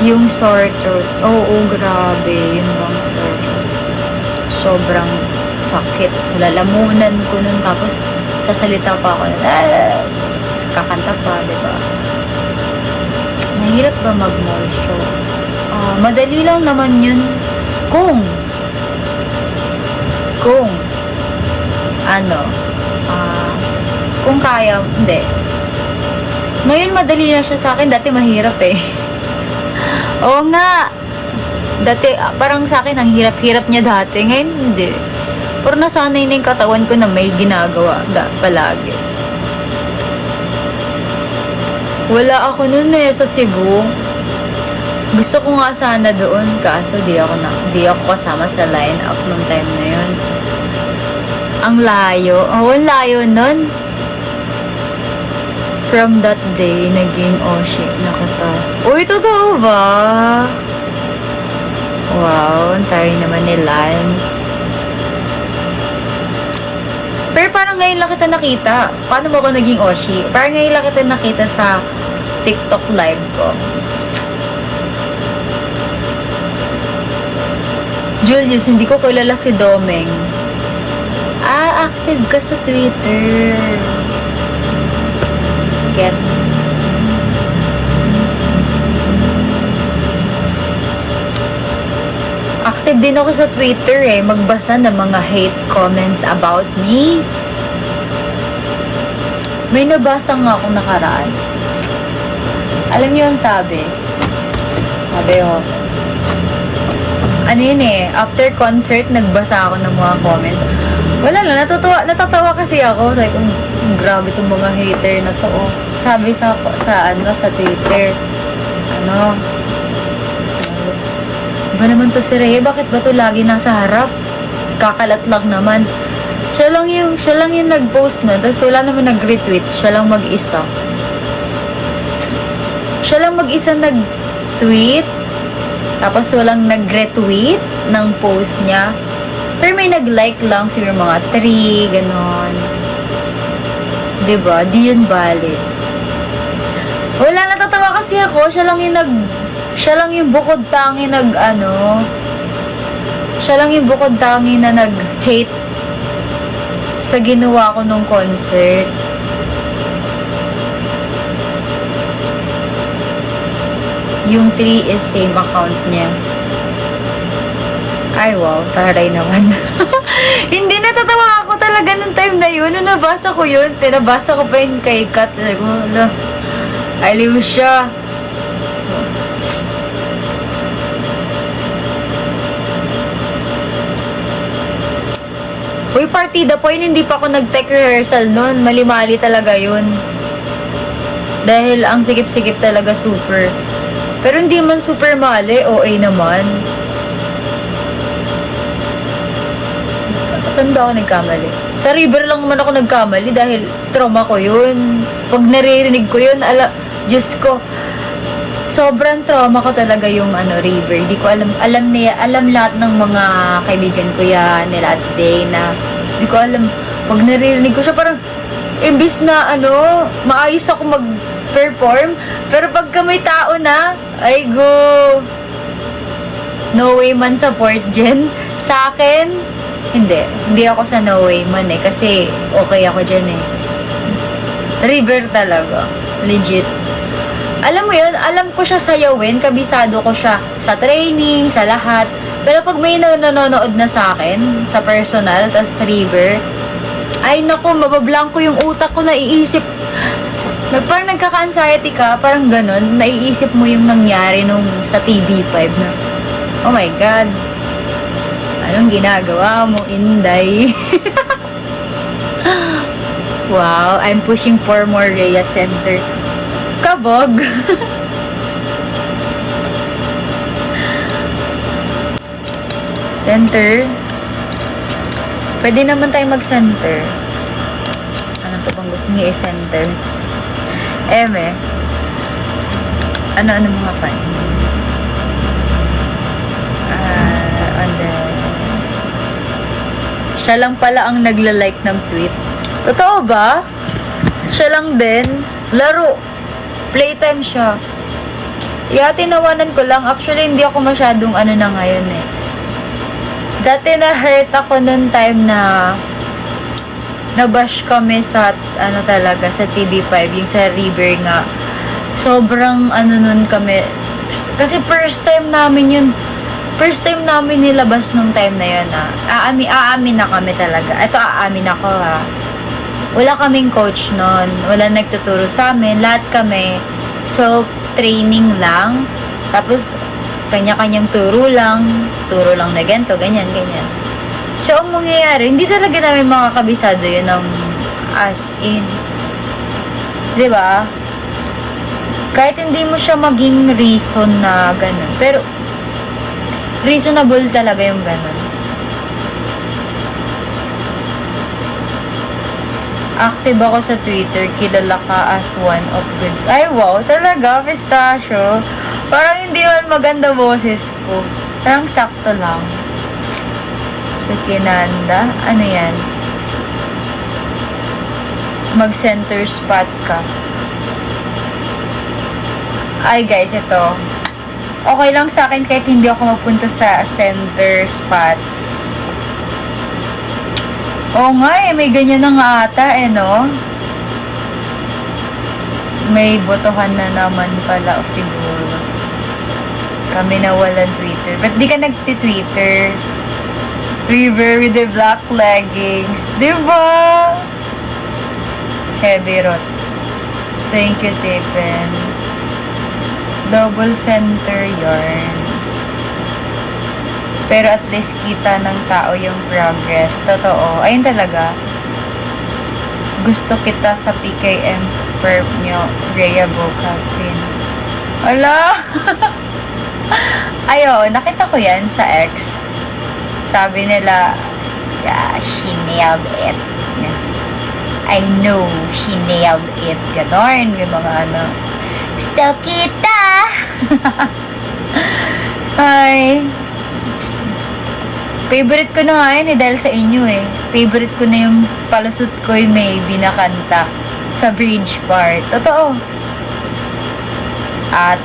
Yung sore throat, oo, grabe, yun bang sore throat. Sobrang sakit. Sa lalamunan ko nun, tapos sasalita pa ako nun, kakanta pa, diba? Mahirap ba mag-mall show? Madali lang naman yun. Kung kung kaya, hindi. Ngayon madali na siya sa akin, dati mahirap eh. Oo nga. Dati, parang sa akin, ang hirap-hirap niya dati. Ngayon, hindi. Pero nasanay na yung katawan ko na may ginagawa palagi. Wala ako nun eh, sa Cebu. Gusto ko nga sana doon, kaso di ako kasama sa line-up nung time na yun. Ang layo. Oh, ang layo nun. From that day, naging Oshi na kita. Uy, totoo ba? Wow, ang tayo naman ni Lance. Pero parang ngayon lang kita nakita. Paano mo ako naging Oshi? Parang ngayon lang kita nakita sa TikTok live ko. Julius, hindi ko kilala si Domeng. Active ka sa Twitter. Gets. Active din ako sa Twitter eh. Magbasa ng mga hate comments about me. May nabasa nga akong nakaraan. Alam niyo ang sabi? Sabi ano yun eh, after concert, nagbasa ako ng mga comments. Wala lang, natatawa kasi ako. Sabi ko, grabe itong mga hater na to. Sabi sa Twitter, ba naman to si Rhea? Bakit ba to lagi nasa harap? Kakalat lang naman. Siya lang yung nag-post na, tapos wala naman nag-retweet. Siya lang mag-isa. Siya lang mag-isa nag-tweet. Tapos walang nag-retweet ng post niya. Pero may nag-like lang, siguro mga 3, ganon. Diba? Di yun valid. Wala, natatawa kasi ako. Siya lang yung bukod tangi siya lang yung bukod tangi na nag-hate sa ginawa ko nung concert. Yung 3 is same account niya. Ay, wow. Taray naman. Hindi, natatawa ako talaga nung time na yun. Nung nabasa ko yun, pinabasa ko pa yung kay Kat. Aliw siya. Uy, partida po yun. Hindi pa ako nag-tech rehearsal nun. Mali-mali talaga yun. Dahil ang sikip-sikip talaga super. Pero hindi man super mali, OA naman. Saan ba ako nagkamali? Sa river lang naman ako nagkamali dahil trauma ko yun. Pag naririnig ko yun, Diyos ko, sobrang trauma ko talaga yung river. Di ko alam lahat ng mga kaibigan ko yan, nila at day na, di ko alam, pag naririnig ko siya parang, imbis na maayos ako mag-perform, pero pagka may tao na, ay go, no way man support dyan. Sa akin, hindi ako sa no way man eh, kasi okay ako dyan eh. River talaga, legit. Alam mo yun, alam ko siya sayawin, kabisado ko siya sa training, sa lahat. Pero pag may nanonood na sa akin, sa personal, tas river, ay naku, mabablanko yung utak ko, naiisip. Parang nagkaka-anxiety ka, parang ganun, naiisip mo yung nangyari nung sa TV5 na, oh my God, anong ginagawa mo, Inday? Wow, I'm pushing for more Rhea Center. Kabog. Center. Pwede naman tayo mag-center. Ano pa bang gusto niyo i-center? Ano mga fan? Siya lang pala ang nagla-like ng tweet. Totoo ba? Siya lang din. Laro. Playtime siya. Tinawanan ko lang. Actually, hindi ako masyadong ano na ngayon eh. Dati na-hurt ako noon time na nabash kami sa, ano talaga, sa TV5, yung sa River nga. Sobrang, ano nun kami, kasi first time namin nilabas nung time na yun, aamin na kami talaga. Ito, aamin ako, ha. Wala kaming coach nun. Wala nagtuturo sa amin. Lahat kami, self-training lang. Tapos, kanya-kanyang turo lang na ganito, ganyan. So, ang mangyayari, hindi talaga namin makakabisado yun ng as in. Diba? Kahit hindi mo siya maging reason na ganun. Pero, reasonable talaga yung ganun. Active ako sa Twitter, kilala ka as one of goods. Ay, wow, talaga, pistachio. Parang hindi man maganda boses ko. Parang sakto lang. So, Kinanda, ano yan? Mag-center spot ka. Ay, guys, ito. Okay lang sa akin kahit hindi ako magpunta sa center spot. Oo nga may ganyan na nga ata no? May botohan na naman pala o siguro. Kami na walang Twitter. Ba't di ka nag-Twitter? River with the black leggings. Diba? Heavy rot. Thank you, Tipen. Double center yarn. Pero at least kita ng tao yung progress. Totoo. Ayun talaga. Gusto kita sa PKM perp nyo. Rhea Vocal Queen. Ala! Ayo, nakita ko yan sa X. Sabi nila, yeah, she nailed it. I know she nailed it. Ganon. Yung mga ano. Gusto kita! Ay. Favorite ko na nga yun dahil sa inyo Favorite ko na yung palusot ko may binakanta sa bridge part. Totoo.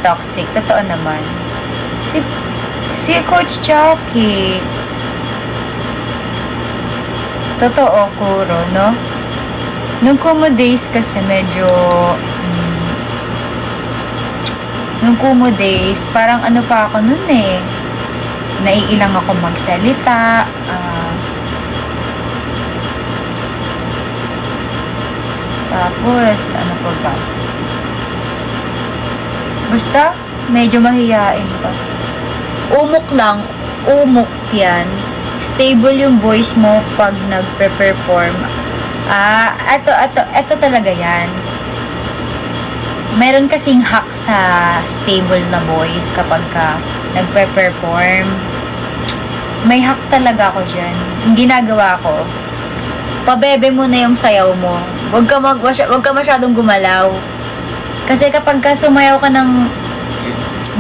Toxic. Totoo naman. Si Coach Chucky. Totoo, Kuro, no? Nung Kumu days kasi medyo nung Kumu days, parang ano pa ako nun naiilang ako magsalita. Tapos, ano pa ba? Basta, medyo mahihain pa. Umok lang. Umok yan. Stable yung voice mo pag nagpe-perform. Ito talaga yan. Meron kasing hack sa stable na voice kapag ka nagpe-perform. May hack talaga ako dyan. Yung ginagawa ko, pabebe mo na yung sayaw mo. Huwag ka masyadong gumalaw. Kasi kapag ka sumayaw ka ng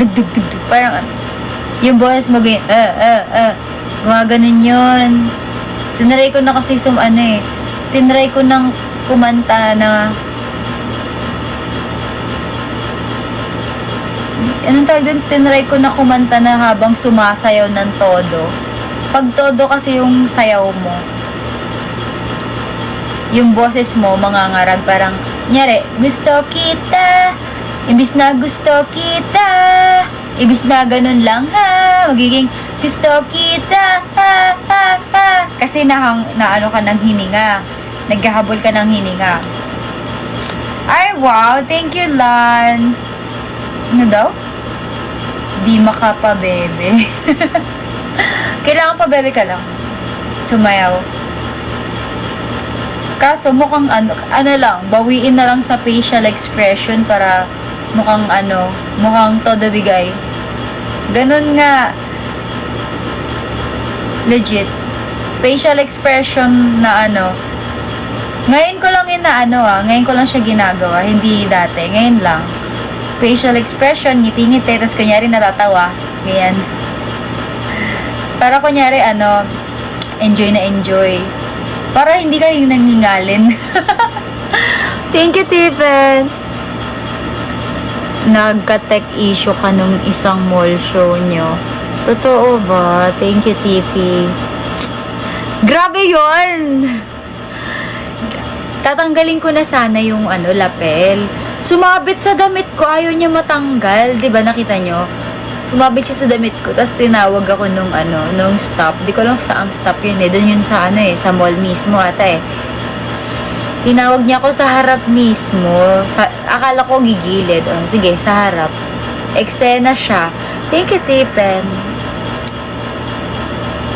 dug, parang yung boses mo ganyan, gumaganon yun. Tinry ko na kasi tinry ko ng kumanta na anong tawag doon? Tinry ko na kumanta na habang sumasayaw ng todo. Pag todo kasi yung sayaw mo, yung boses mo, mangangarag, parang, nyari, gusto kita, ibis na gusto kita, ibis na ganun lang, ha, magiging, gusto kita, ha, ha, ha. Kasi ano ka ng hininga, naghahabol ka ng hininga. Ay, wow, thank you, Lance. Ano daw? Di makapabebe. Kailangan pa bebe ka lang. Sumayaw. Kaso mukhang ano lang, bawiin na lang sa facial expression para mukhang todo bigay. Ganun nga. Legit. Facial expression na ngayon ko lang ngayon ko lang siya ginagawa, hindi dati, ngayon lang. Facial expression, ngiti-ngiti, tapos kunyari natatawa. Ganyan. Para kunyari, enjoy na enjoy. Para hindi kayo nangingalin. Thank you, Tiffen. nagka-tech issue ka nung isang mall show nyo. Totoo ba? Thank you, TV. Grabe yon. Tatanggalin ko na sana yung lapel. Sumabit sa damit ko, ayaw niya matanggal. 'Di ba nakita nyo? Sumabit siya sa damit ko, tapos tinawag ako nung stop. Di ko alam saan ang stop yun eh. Doon yun sa sa mall mismo ata eh. Tinawag niya ako sa harap mismo. Akala ko gigilid. Oh, sige, sa harap. Eksena siya. Thank you, Tipen.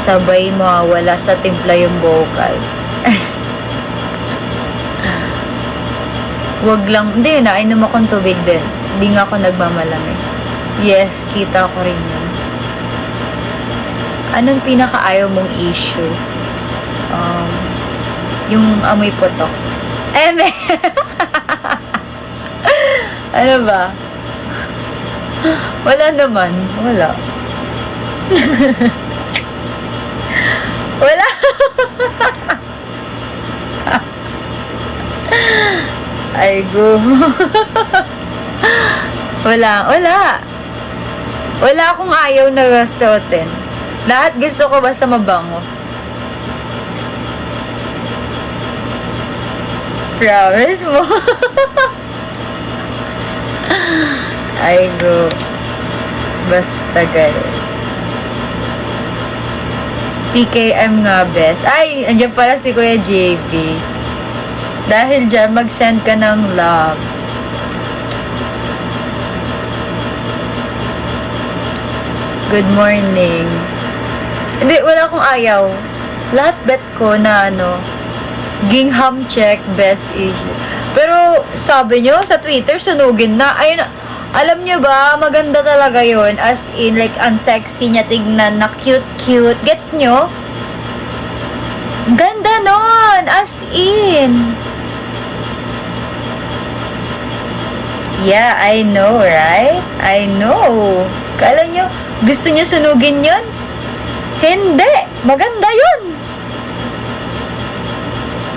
Sabay mawawala sa timpla yung vocal. Wag lang. Hindi, nainom akong tubig din. Hindi nga ako nagmamalamig. Yes, kita ko rin yun. Anong pinakaayaw mong issue? Yung amoy putok. Ano ba? Wala naman. Wala. Wala. Ay, go. Wala. Wala akong ayaw na suotin. Lahat gusto ko basta mabango. Promise mo. Ay, go. Basta, guys. PKM nga, best. Ay, andyan pala si Kuya JP. Dahil dyan, mag-send ka ng love. Good morning. Hindi, wala akong ayaw. Lahat bet ko na Gingham check, best issue. Pero, sabi nyo, sa Twitter, sunugin na. Ayun, alam nyo ba, maganda talaga yon, as in, like, unsexy niya tignan, na cute-cute. Gets nyo? Ganda nun! As in. Yeah, I know, right? I know. Kala nyo, gusto nyo sunugin yun? Hindi! Maganda yun!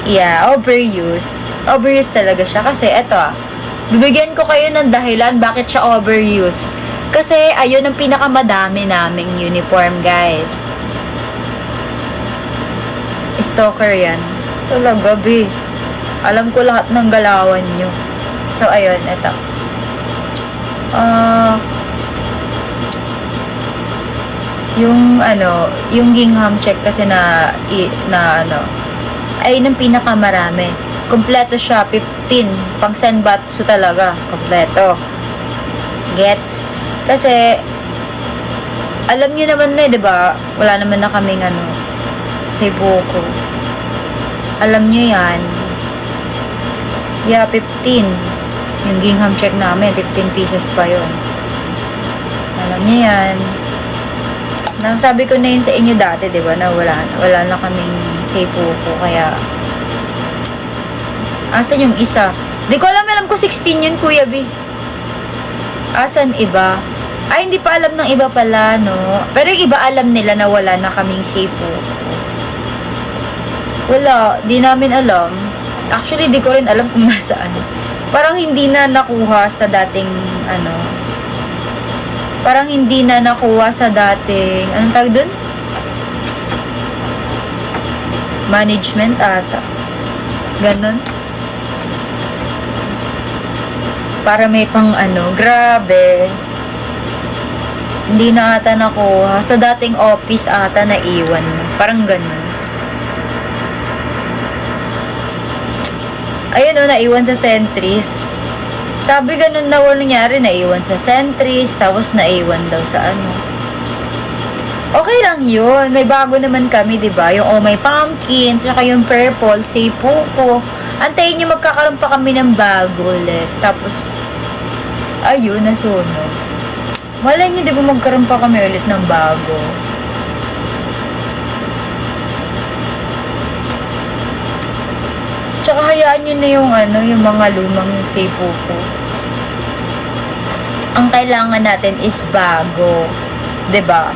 Yeah, overuse. Overuse talaga siya. Kasi, eto bibigyan ko kayo ng dahilan bakit siya overuse. Kasi, ayun ang pinakamadami naming uniform, guys. Stalker yan. Talaga, be. Alam ko lahat ng galawan nyo. So, ayun, eto. Yung gingham check kasi ay ng pinakamarami. Kompleto siya, 15. Pang senbatsu talaga, kompleto. Gets? Kasi, alam nyo naman na, diba? Wala naman na kaming Seibuko. Alam nyo yan. Yeah, 15. Yung gingham check namin, 15 pieces pa yun. Alam nyo yan. Sabi ko na yun sa inyo dati, diba, na wala na kaming Seibuko, kaya asan yung isa? Di ko alam ko 16 yun, Kuya B. Asan iba? Ay, hindi pa alam ng iba pala, no? Pero yung iba alam nila na wala na kaming Seibuko. Wala, di namin alam. Actually, di ko rin alam kung nasaan. Parang hindi na nakuha sa dating parang hindi na nakuha sa dating, anong tawag dun? Management ata. Ganon. Para may pang grabe. Hindi na ata nakuha. Sa dating office ata naiwan. Parang ganon. Ayun naiwan sa Centris. Sabi ganun na nangyari, naiwan sa Centris, tapos naiwan daw sa Okay lang yun. May bago naman kami, diba? Yung may pumpkin, tsaka yung purple, Seibuko. Antayin nyo, magkakaroon pa kami ng bago ulit. Tapos, ayun, nasunog. Malay nyo, diba magkaroon pa kami ulit ng bago? Tsaka hayaan nyo na yung mga lumang yung Seibuko. Ang kailangan natin is bago. 'Di ba?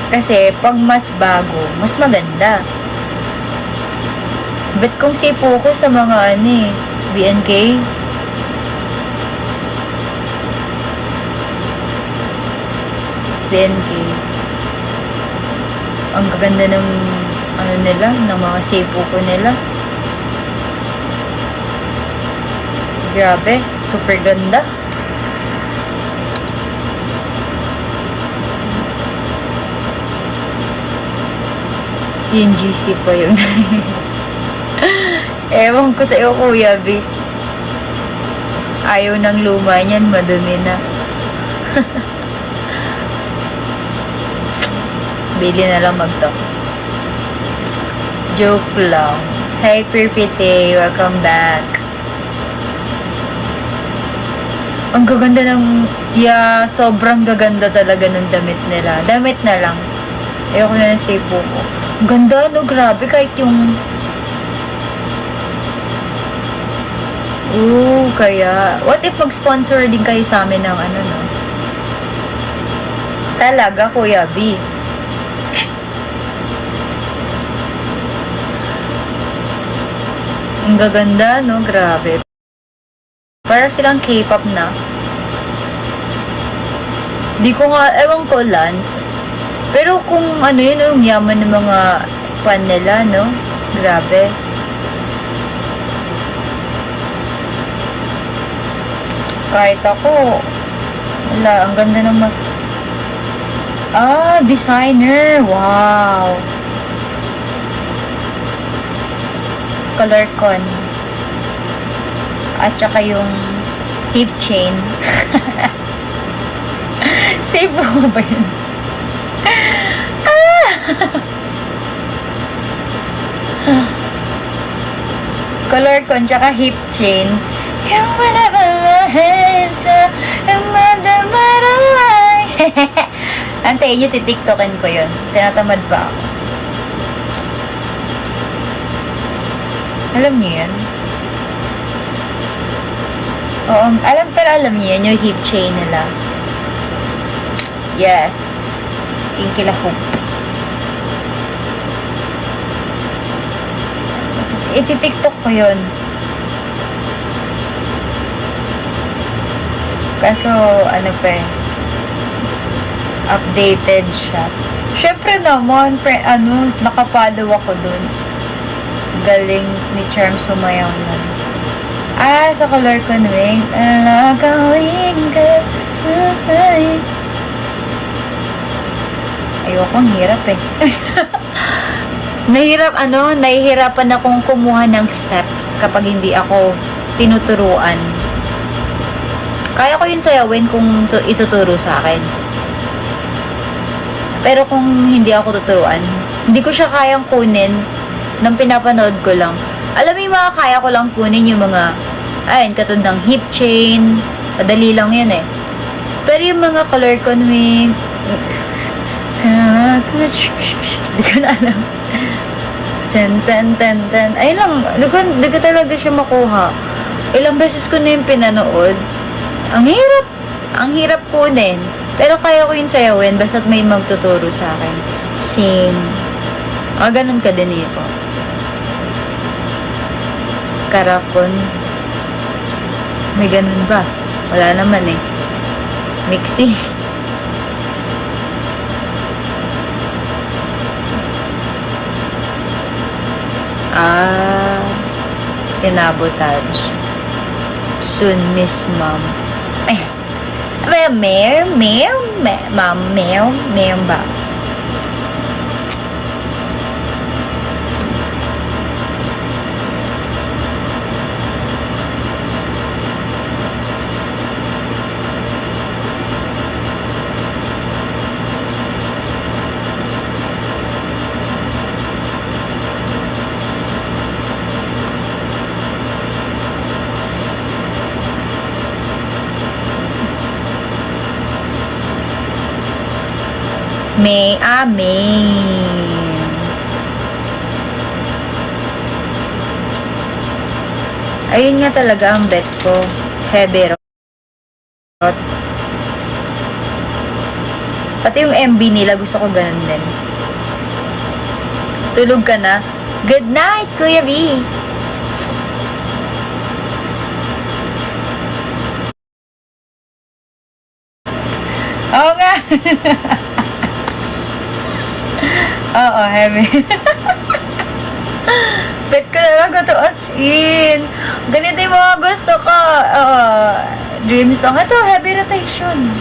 Kasi pag mas bago, mas maganda. Bet kung sipo ko sa mga ano eh, BNK. BNK. Ang gaganda ng ano nila, ng mga sipo ko nila. Grabe, super ganda. Yung GC pa yun. Ewan ko sa iyo, Kuya B. Ayaw ng luma niyan, madumi na. Bili na lang magtok. Joke lang. Hey, Purpite, welcome back. Ang gaganda ng... Yeah, sobrang gaganda talaga ng damit nila. Damit na lang. Ayoko na ng sipo ko. Ang ganda, no? Grabe, kahit yung... Kaya... What if mag-sponsor din kayo sa amin ng ano, no? Talaga, Kuya B. Ang gaganda, no? Grabe. Para silang K-pop na. Di ko nga, ewan ko, Lance. Pero kung ano yun, yung yaman ng mga fan nila, no? Grabe. Kahit ako, wala, ang ganda ng designer. Wow. Color con. At saka yung hip chain. Save mo ba yun? Color con tsaka hip chain. Yung antayin nyo, titiktokin ko yun. Tinatamad pa ako. Alam niyo yun? Oo, pero alam niyo yun, yung hip chain nila. Yes. Inkilahog. Iti-tiktok ko yun. Kaso, ano pa eh, updated siya. Syempre naman, nakapollow ako dun. Galing ni Charm sumayaw nun. Sa Color Conwing, gawin ka. Ayoko, ang hirap eh. Nahihirapan akong kumuha ng steps kapag hindi ako tinuturuan. Kaya ko yun sayawin kung ituturo sa akin. Pero kung hindi ako tuturuan, hindi ko siya kayang kunin nang pinapanood ko lang. Alam mo yung mga kaya ko lang kunin yung mga, katulad ng hip chain, madali lang yun eh. Pero yung mga Color Conwing, di ko na alam. Ten. Ayun lang, di ko talaga siya makuha. Ilang beses ko na yung pinanood. Ang hirap kunin. Pero kaya ko yun sayawin basta't may magtuturo sa akin. Same. Ganun ka din ito. Karakon. May ganun ba? Wala naman eh. Mixing. Sinabotage. Soon, Miss Mom. Meow ba? May ayun nga talaga ang bet ko. Heavy rot. Pati yung MB nila gusto ko ganun din. Tulog ka na? Good night, Kuya B. Oo nga. Oo, heavy. Bet ko na lang ito as in. Ganito yung mga gusto ko. Dream song. Ito, heavy rotation.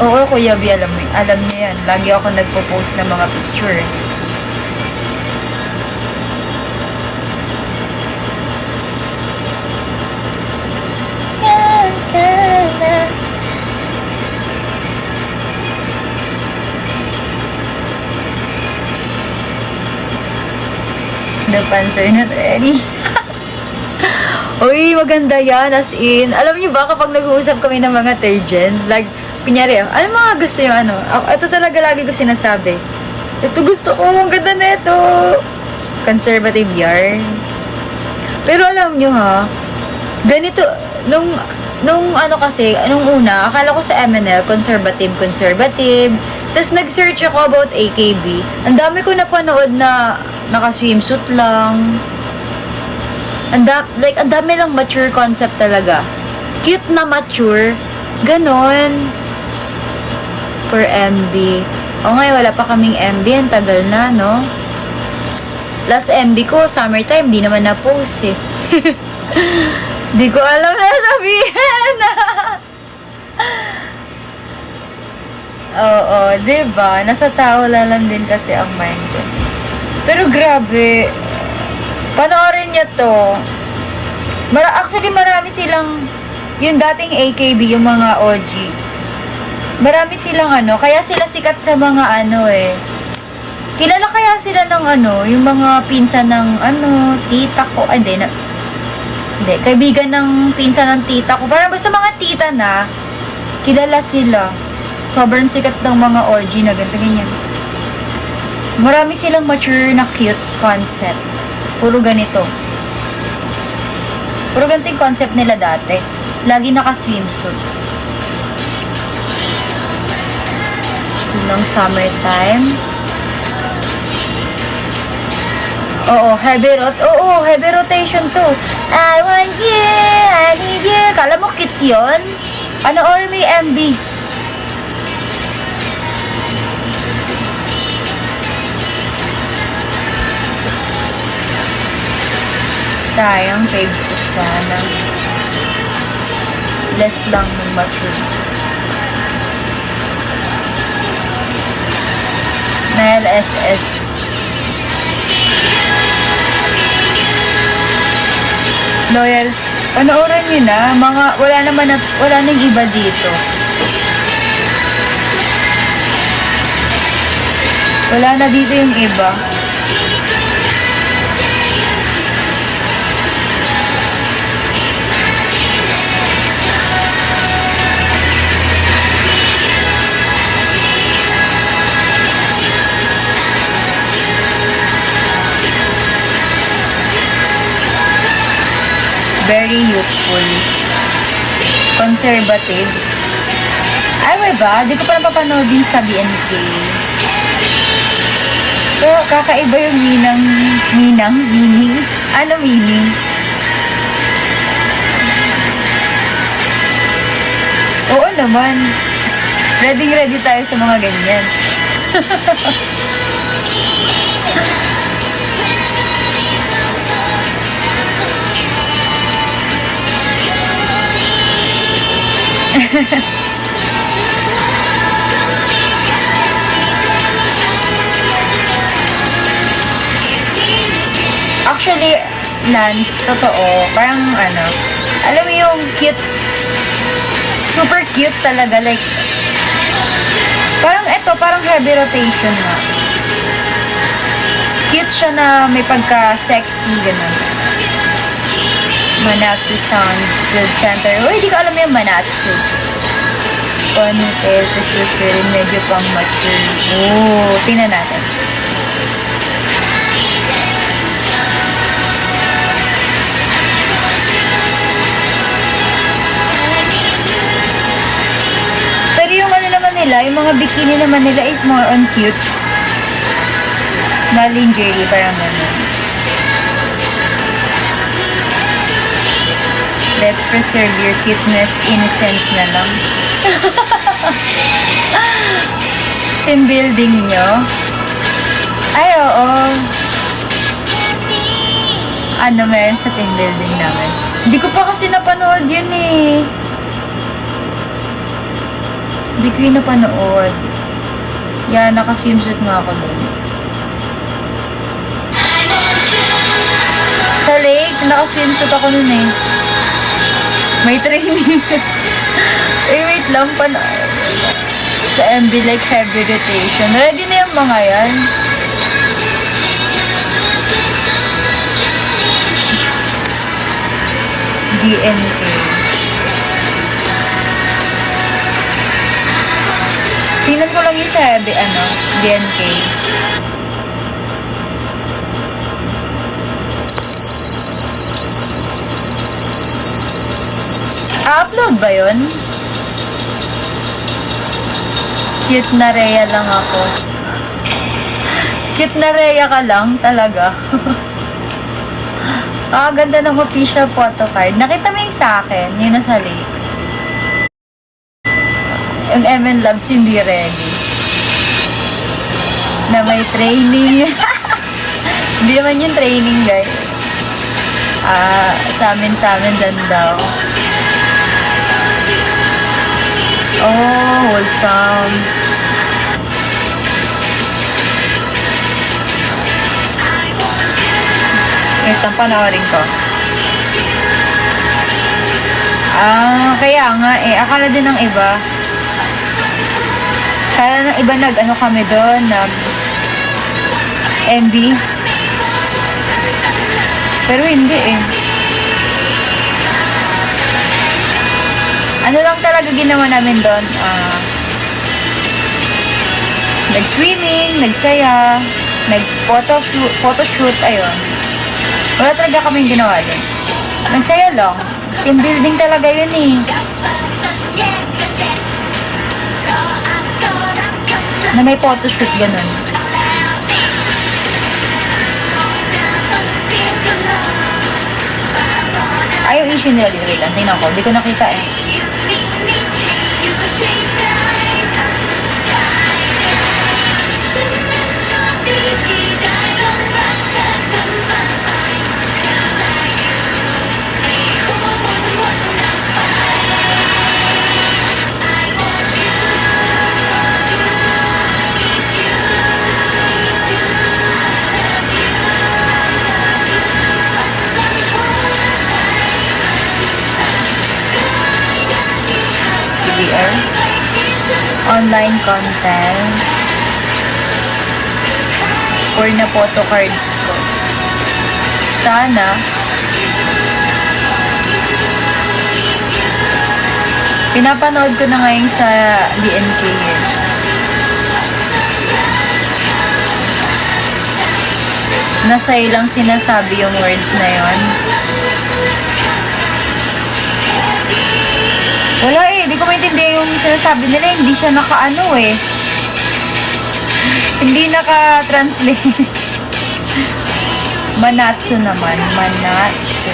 Oo, Kuya B, alam niya yan. Lagi ako nagpo-post ng mga picture. The panzer not ready. Uy, maganda yan, as in. Alam niyo ba, kapag nag-uusap kami ng mga third gen, like, kunyari, ano mga gusto yung ano? Ito talaga lagi ko sinasabi. Ito gusto ko, ang ganda na ito. Conservative yarn. Pero alam niyo ha, ganito, nung ano kasi, nung una, akala ko sa MNL, conservative. Tapos nag-search ako about AKB. Ang dami ko napanood na naka-swimsuit lang. Ang dami lang mature concept talaga. Cute na mature. Ganon. Per MB. O ngayon, wala pa kaming MB. Ang tagal na, no? Last MB ko, summertime, di naman na-post eh. Di ko alam na sabihin. Oo, diba? Nasa tao lang din kasi ang mindset. Pero grabe, panoorin niyo to. Actually, marami silang, yung dating AKB, yung mga OG. Marami silang ano, kaya sila sikat sa mga ano eh. Kilala kaya sila ng ano, yung mga pinsan ng ano, tita ko, hindi, kaibigan ng pinsan ng tita ko. Parang basta mga tita na, kilala sila. Sobrang sikat ng mga OG na ganito, ganyan. Marami silang mature na cute concept. Puro ganito. Puro ganito yung concept nila dati. Lagi naka-swimsuit. Ito lang summertime. Heavy rotation to. I want you, I need you. Kala mo cute yun? Panoorin mo yung MB. Sayang, fave ko sana. Less lang ng mature. Nail SS. Loyal. Panoorin nyo na. Wala nang iba dito. Wala na dito yung iba. Very youthful. Conservative. Ay, may ba? Di ko pa napapanood yung sa BNK. Pero kakaiba yung meaning? Ano meaning? Oo naman. Ready tayo sa mga ganyan. Actually, Lance, totoo, parang ano, alam mo yung cute, super cute talaga, like, parang heavy rotation na. Cute siya na may pagka-sexy, ganun. Manatsu sounds good center. Uy, di ko alam yung Manatsu. Ponytail to shoes, medyo pang mature. Oh, tingnan natin. Pero yung ano naman nila, yung mga bikini naman nila is more on cute. Na lingerie, parang gano'n. Let's preserve your cuteness, innocence na lang. Team building nyo? Ay, oo. Ano, meron sa team building namin. Hindi ko pa kasi napanood yun eh. Hindi ko yun napanood. Yan, naka-swimsuit nga ako dun. Sa lake, naka-swimsuit ako nun eh. May training. Eh, wait lang. Sa MB like heavy rotation. Ready na yung mga yan. DNK. Tingnan ko lang yung sa DNK. A-upload ba yun? Cute na Rhea lang ako. Cute na Rhea ka lang, talaga. Ganda ng official photo card. Nakita mo yung sa akin, yung nasa lake. Yung MN Labs hindi ready. Na may training. Hindi naman yung training, guys. Sa amin dan daw. Oh, wholesome. Ito, panoorin ko. Kaya nga eh. Akala din ng iba. Kaya ng iba kami doon, MB. Pero hindi eh. Ano lang talaga ginawa namin doon? Nag-swimming, nagsaya, nag-photoshoot, ayun. Wala talaga kaming ginawa doon. Nagsaya lang. Team building talaga yun eh. Na may photoshoot, ganun. Ay, yung issue nila dito. Wait lang, tingnan ko. Hindi ko nakita eh. Online content or na photo cards ko. Sana pinapanood ko na ngayon sa DNK yun. Nasa ilang sinasabi yung words na yon. Wala eh, di ko maintindihan yung sinasabi nila, hindi siya naka-ano eh. Hindi naka-translate. Manatsu naman, Manatsu.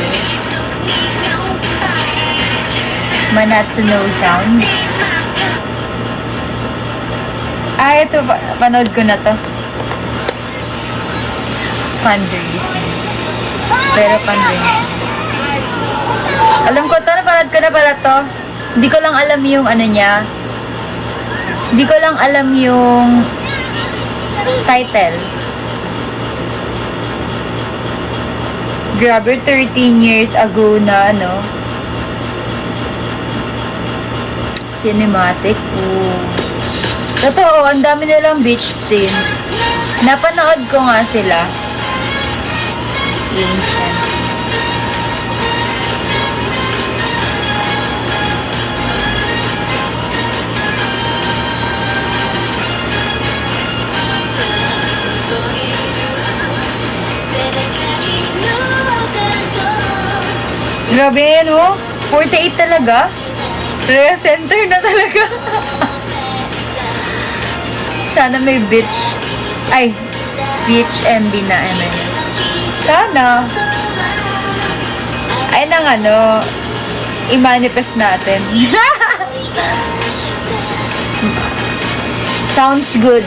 Manatsu no sounds. Ito, panood ko na to. Fundraising. Pero fundraising. Alam ko to, napanood ko na pala to. Hindi ko lang alam yung ano niya. Hindi ko lang alam yung title. Grabe, 13 years ago na, ano. Cinematic. Totoo, ang dami nilang beach team. Napanood ko nga sila. Ancient. Grabe yan, oh. 48 talaga. Rhea Center na talaga. Sana may beach. Ay, beach MB na ML. Sana. Ay nang ano, i-manifest natin. Sounds good.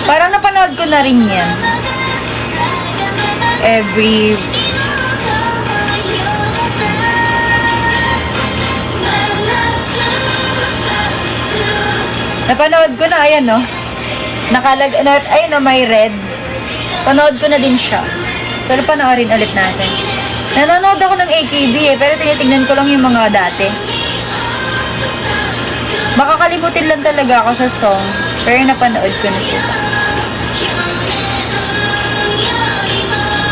Parang napanood ko na rin yan. Every... Napanood ko na, ayan no. Ayun no, may red. Panood ko na din siya. Pero panoorin ulit natin. Nanonood ako ng AKB pero tinitignan ko lang yung mga dati. Makakalimutin lang talaga ako sa song, pero napanood ko na siya.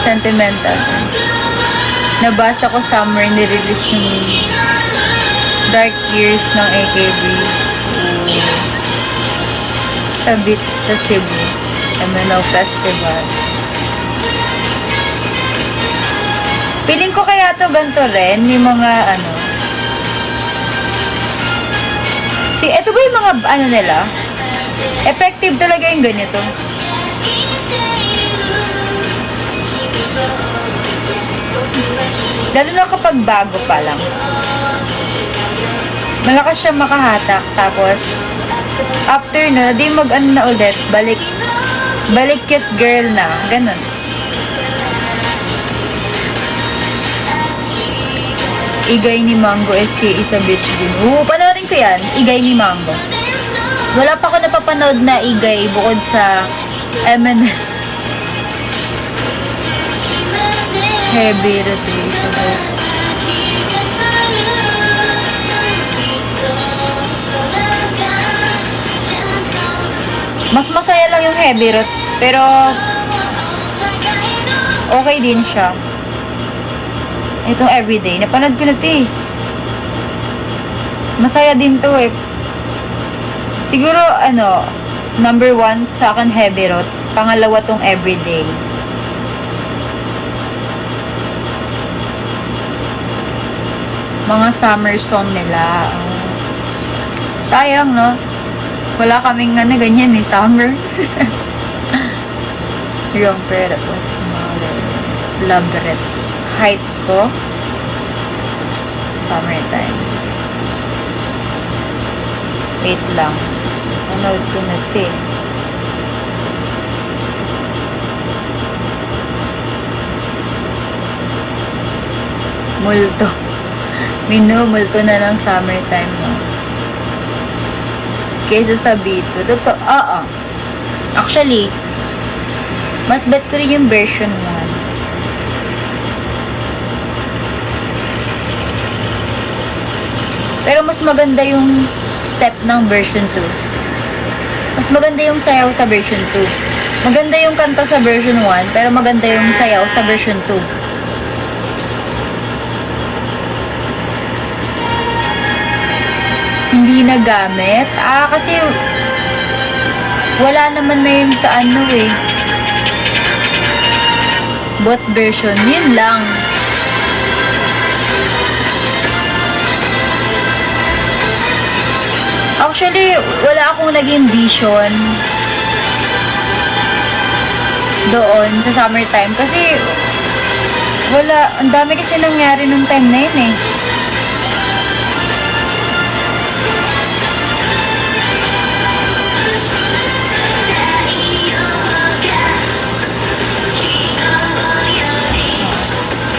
Sentimental. Nabasa ko somewhere nirelease yung Dark Years ng AKB. Sa beach sa Cebu. MNO Festival. Piling ko kaya to ganito rin, yung mga ano. Ito ba yung mga ano nila? Effective talaga yung ganito. Lalo na kapag bago pa lang. Malakas siya makahatak. Tapos, after no, di mag-ano na ulit, balik cute girl na. Ganun. Igay ni Mango SK isa bitch din. Panoorin ko yan. Igay ni Mango. Wala pa ako napapanood na igay bukod sa MN. Heavy rotation. Mas masaya lang yung heavy rot. Pero okay din siya. Itong everyday. Napanood ko na ito eh. Masaya din to eh. Siguro, ano, number 1 sa akin heavy rot. Pangalawa tong everyday. Mga summer song nila. Sayang, no? Wala kaming ano, ganyan eh. Summer. Yung prayer that was smaller. Labyrinth. Height ko. Summertime. Wait lang. Panood ko na ito eh. Multo. Minumulto na ng summertime mo. Kaysa sa Bito. Totoo. Actually, mas bet ko rin yung version 1. Pero mas maganda yung step ng version 2. Mas maganda yung sayaw sa version 2. Maganda yung kanta sa version 1, pero maganda yung sayaw sa version 2. Hindi nagamit? Kasi wala naman na yun sa ano eh. Both version, yun lang. Actually, wala akong naging vision doon sa summertime kasi wala, ang dami kasi nangyari nung time na yun eh.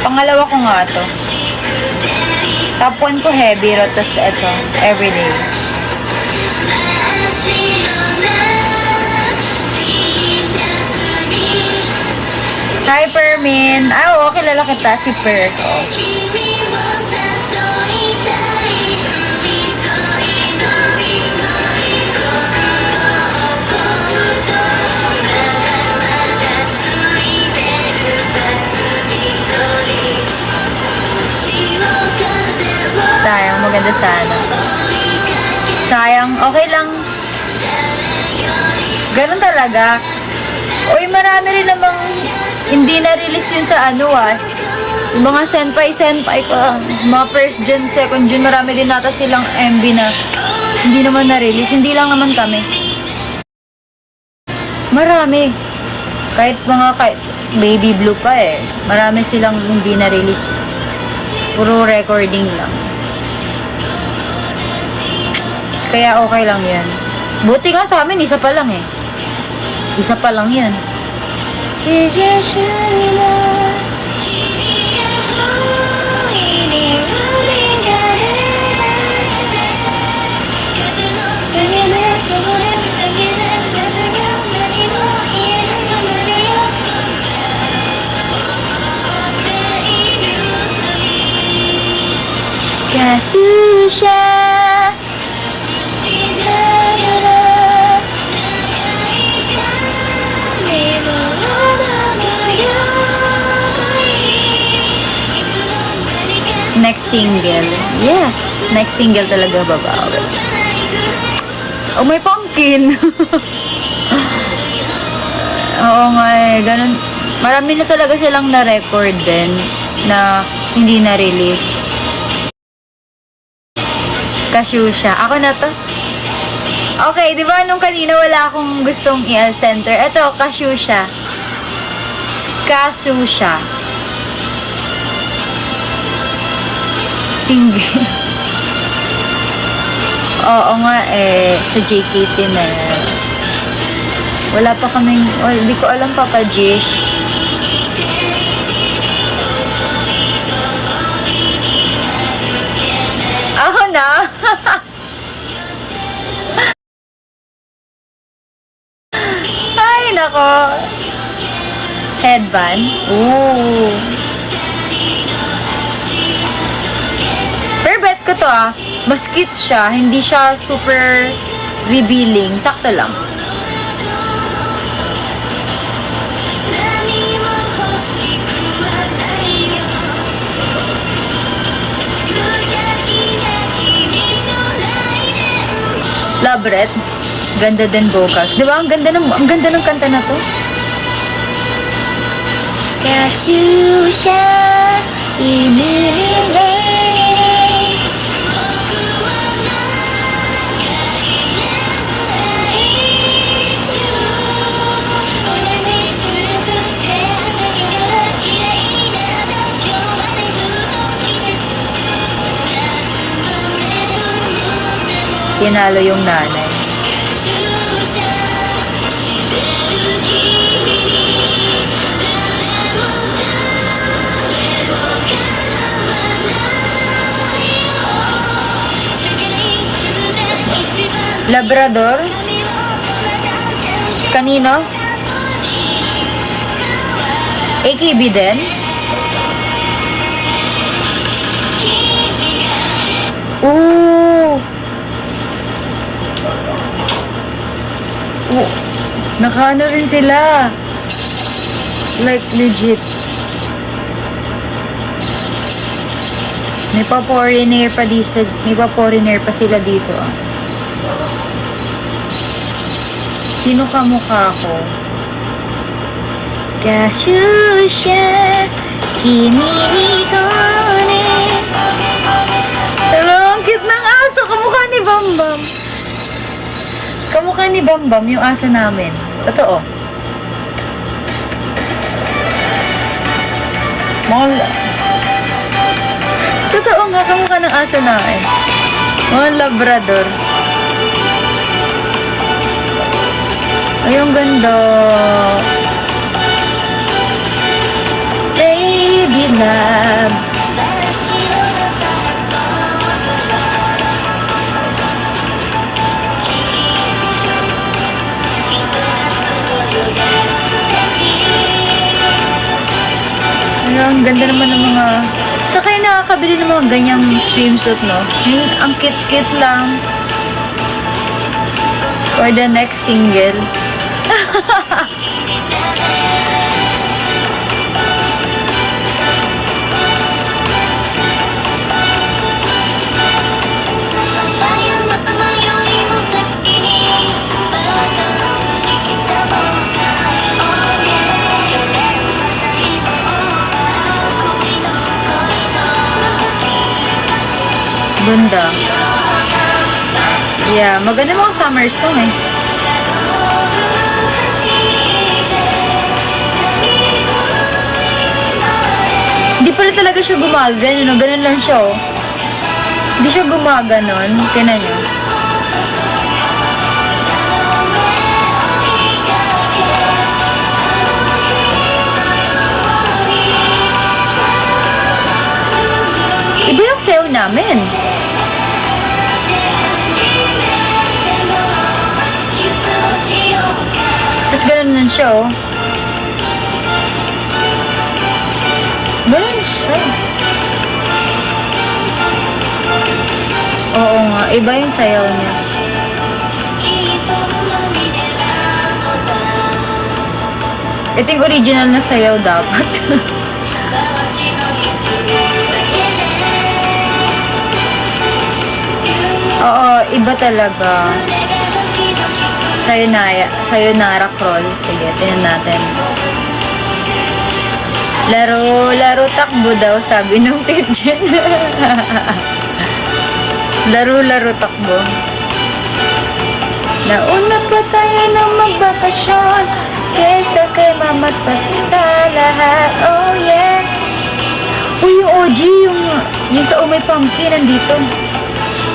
Pangalawa ko nga to. Top 1 ko heavy rot, tas ito, everyday. Hi, Permin. Oo, kilala kita, si Per. Sayang, maganda ganda sana. Sayang, okay lang. Ganun talaga. Uy, marami rin namang hindi na-release yun sa ano yung mga senpai ko, mga first gen, second gen, marami din nata silang MV na hindi naman na-release. Hindi lang naman kami. Marami. Kahit Baby Blue pa eh. Marami silang hindi na-release. Puro recording lang. Kaya okay lang yan. Buti nga sa amin, isa pa lang eh. Isa pa lang yan. Kasusha next single. Yes, next single talaga babawi. Oh, may pumpkin. Oo nga eh, ganun. Marami na talaga silang na-record din na hindi na-release. Kasyusha. Ako na to. Okay, di ba nung kanina wala akong gustong i-center? Ito, Kasyusha. Kasyusha. Single. Oo nga eh, sa JKT na. Wala pa kaming, hindi ko alam Papa Jish. Ako na? Ay, nako. Headband? Ooh. Pero bet ko to mas cute siya. Hindi siya super revealing. Sakto lang. Labret. Ganda din vocals. Di ba? Ang ganda ng kanta na to. Kasyusha inilay. Tinalo yung nanay. Labrador? Kanino? AKB din? Ooh! Oh, nakaano rin sila. Like, legit. May pa-foreigner pa dito. May pa-foreigner pa sila dito. Sino kamukha ko? Kasyusha kimi ni kone. Pero ang cute ng aso. Kamukha ni Bambam. Kamukha ni Bambam yung aso namin. Totoo. Totoo nga, kamukha ng aso namin. Mga Labrador. Ay, ang ganda. Baby love. Ang ganda naman ng mga... Sa kayo nakakabili ng mga ganyang swimsuit, no? Ang kit-kit lang. For the next single. Ganda. Yeah, maganda mga summer song eh. Hindi pala talaga siya gumagano, no? Ganun lang siya, oh. Hindi siya gumaganon. Kaya nyo. Iba yung sayo namin. Tapos ganun lang siya, oh. Ganun siya. Oo nga, iba yung sayaw niya. Ito yung original na sayaw dapat. Oo, iba talaga. Sayonara crawl. Sige, tingnan natin. Laro takbo daw, sabi ng pigeon. Laro takbo. Nauna pa tayo ng magbakasyon kesa kay mama't paso sa lahat. Oh yeah. Uy, yung OG, yung sa Umay Pumpkin nandito.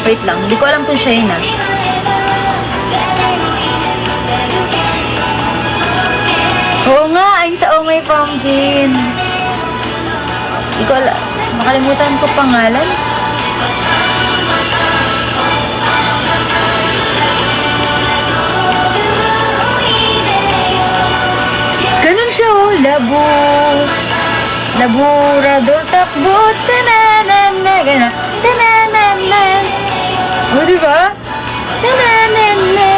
Wait lang, hindi ko alam kung siya yun ah. Oo nga, ayun sa Umay Pumpkin. Hindi ko alam, makalimutan ko pangalan. Ganun siya oh, laburador takbo, tananana, gano'n, tananana. O, diba? Tananana.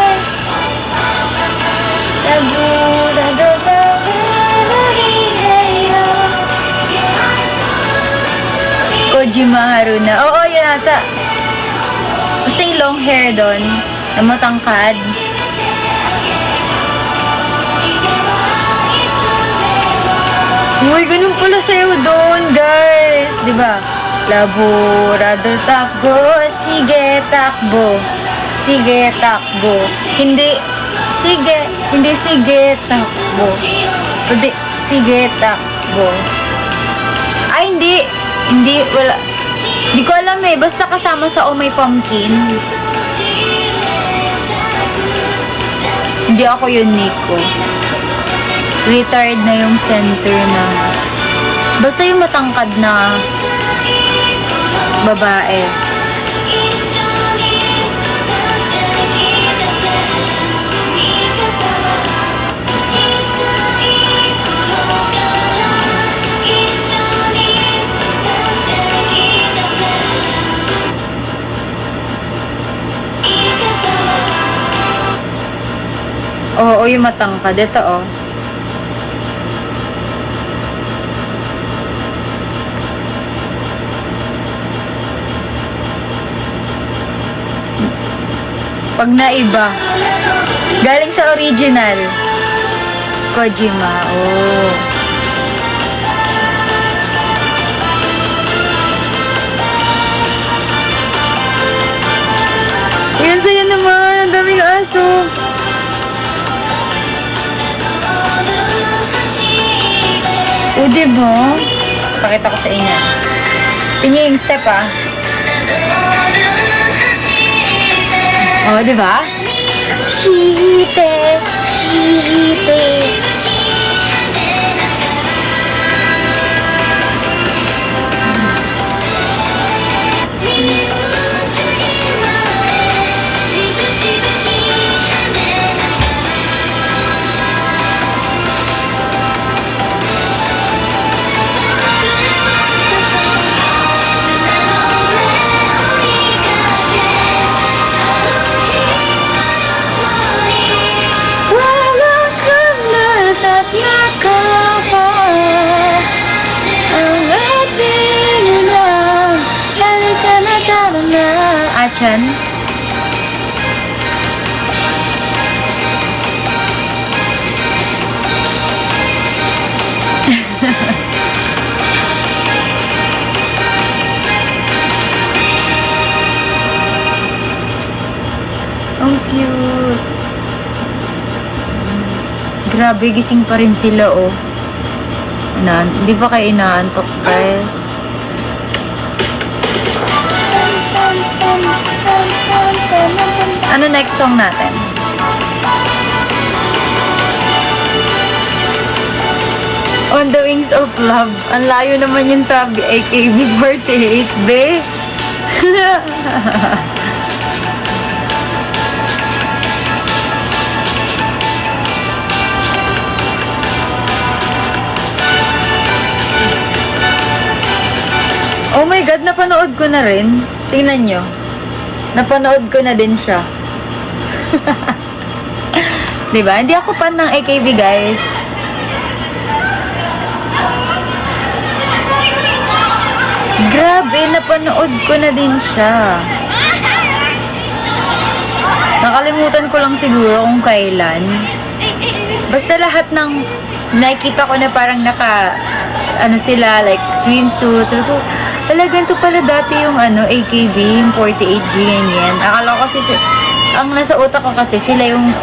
Laburador takbo, Kojima Haruna. Oo, yun ata. Basta yung long hair doon, na matangkad. Uy, ganun pala sayo doon, guys. Diba? Laborador takbo, sige takbo. Sige takbo. Hindi sige takbo. Hindi, sige takbo. Ay, hindi, wala. Hindi ko alam eh, basta kasama sa Umay Pumpkin. Hindi ako yun, Nico. Retired na yung center na. Basta yung matangkad na babae. Oo, yung matangkad. Ito, oh. Pag naiba. Galing sa original. Kojima. Oh. Yan sa'yo naman. Ang daming aso. O, diba? Pakita ko sa inyo. Tingnan yung step, ah. Oh, di ba? Shite, shite. Achan. Ang cute. Grabe, gising pa rin sila, oh. Hindi pa kayo inaantok, guys. Ano next song natin? On the Wings of Love. Ang layo naman yun sa AKB48, be. Oh my God, napanood ko na rin. Tingnan nyo. Napanood ko na din siya. Diba? Hindi ako fan ng AKB, guys. Grabe, napanood ko na din siya. Nakalimutan ko lang siguro kung kailan. Basta lahat ng nakita ko na parang sila, like, swimsuit. Sabi ko, talagang to pala dati yung AKB, yung 48G, ganyan. Akala ko kasi, ang nasa utak ko kasi, sila yung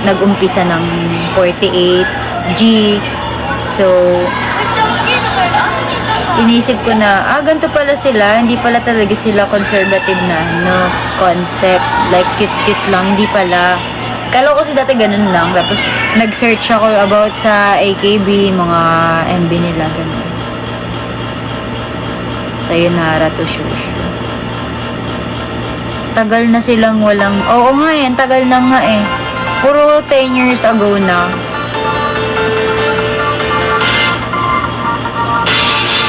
nag-umpisa ng 48G. So, inisip ko na, ganito pala sila, hindi pala talaga sila conservative na, concept. Like, cute-cute lang, hindi pala. Kala ko kasi dati ganun lang. Tapos, nag-search ako about sa AKB, mga MB nila, ganun. Sayonara to Shushu. Tagal na silang walang... Oo nga eh, tagal na nga eh. Puro 10 years ago na.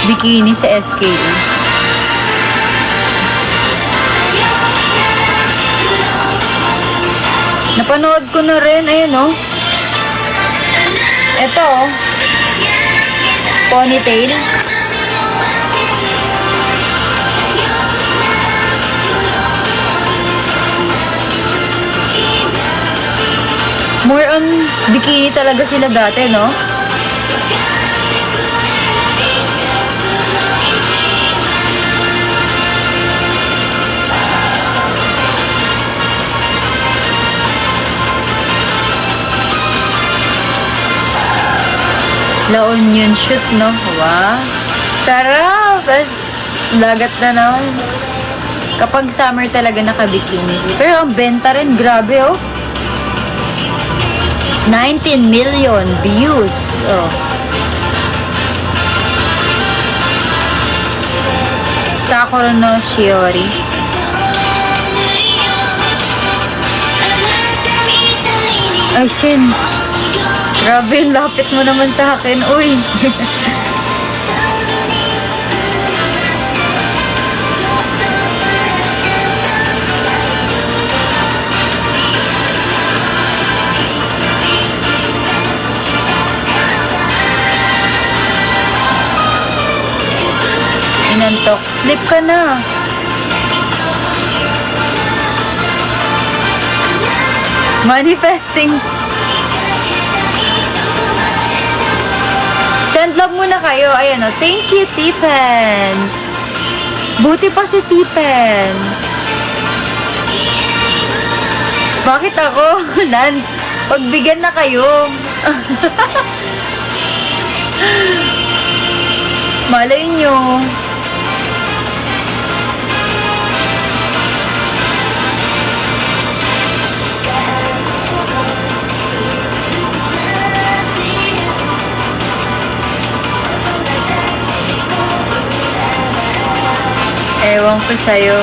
Bikini sa SKE. Napanood ko na rin. Ayun, oh. Ito, oh. Ponytail. More on bikini talaga sila dati, no? La onion shoot, no? Wow! Sarap! Lagat na naman. Kapag summer talaga nakabikini. Pero ang benta rin, grabe, oh. 19 million views. Oh. Sakura no Shiori. Ay, Shin. Grabe, lapit mo naman sa akin. Uy. Inantok. Sleep ka na. Manifesting. Send love muna kayo. Ayan, o. Thank you, Tiffen. Buti pa si Tiffen. Bakit ako? Lance, pagbigyan na kayo. Malay nyo. Ewan ko sa'yo.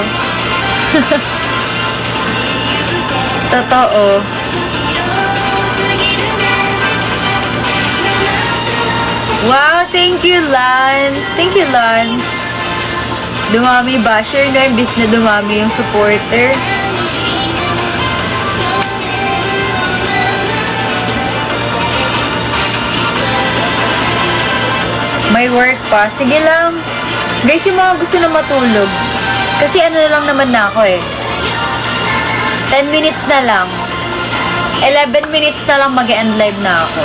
Totoo. Wow, thank you, Lance. Thank you, Lance. Dumami basher na, imbis na dumami yung supporter. May work pa. Sige lang. Guys, yung mga gusto na matulog. Kasi ano na lang naman na ako eh. 10 minutes na lang. 11 minutes na lang mag-end live na ako.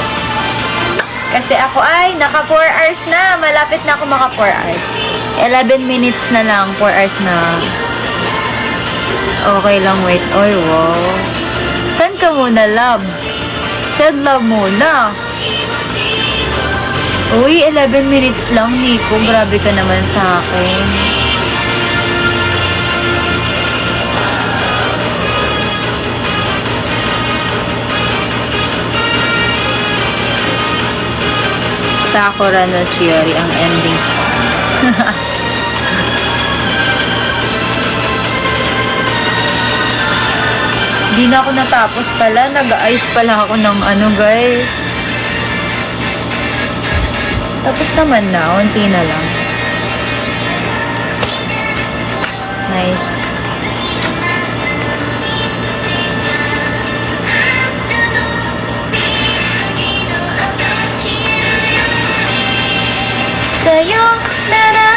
Kasi ako ay naka 4 hours na. Malapit na ako maka 4 hours. 11 minutes na lang. 4 hours na. Okay lang, wait. Oy, wow. Saan ka muna, love? Send love muna. Uy, 11 minutes lang, Nico. Grabe ka naman sa akin. Sakura no Shiori ang ending song. Di na ako natapos pala. Nag-ayos pala ako ng ano, guys. Tapos naman na. Unti na lang. Nice. Sayonara.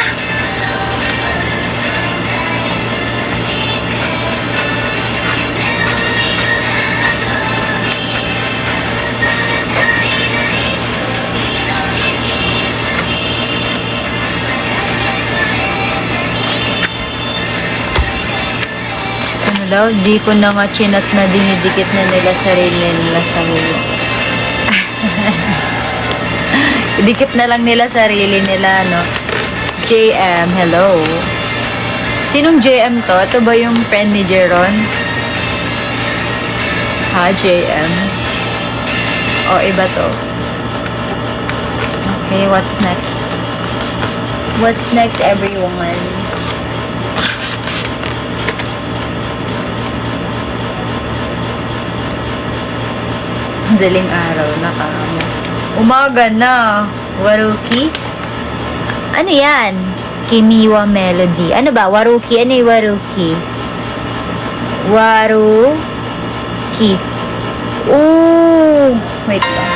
Ano daw? Di ko na nga chinat na dinidikit na nila sarili nila sa ulo. Dikit na lang nila sarili nila, no? JM, hello. Sinong JM to? Ito ba yung friend ni Jeron? Ha, JM? O, iba to. Okay, what's next? What's next, everyone? Madaling araw na kamo. Umaga na. Waruki? Ano yan? Kimiwa Melody. Ano ba? Waruki? Ano yung Waruki? Waruki. Ooh! Wait lang.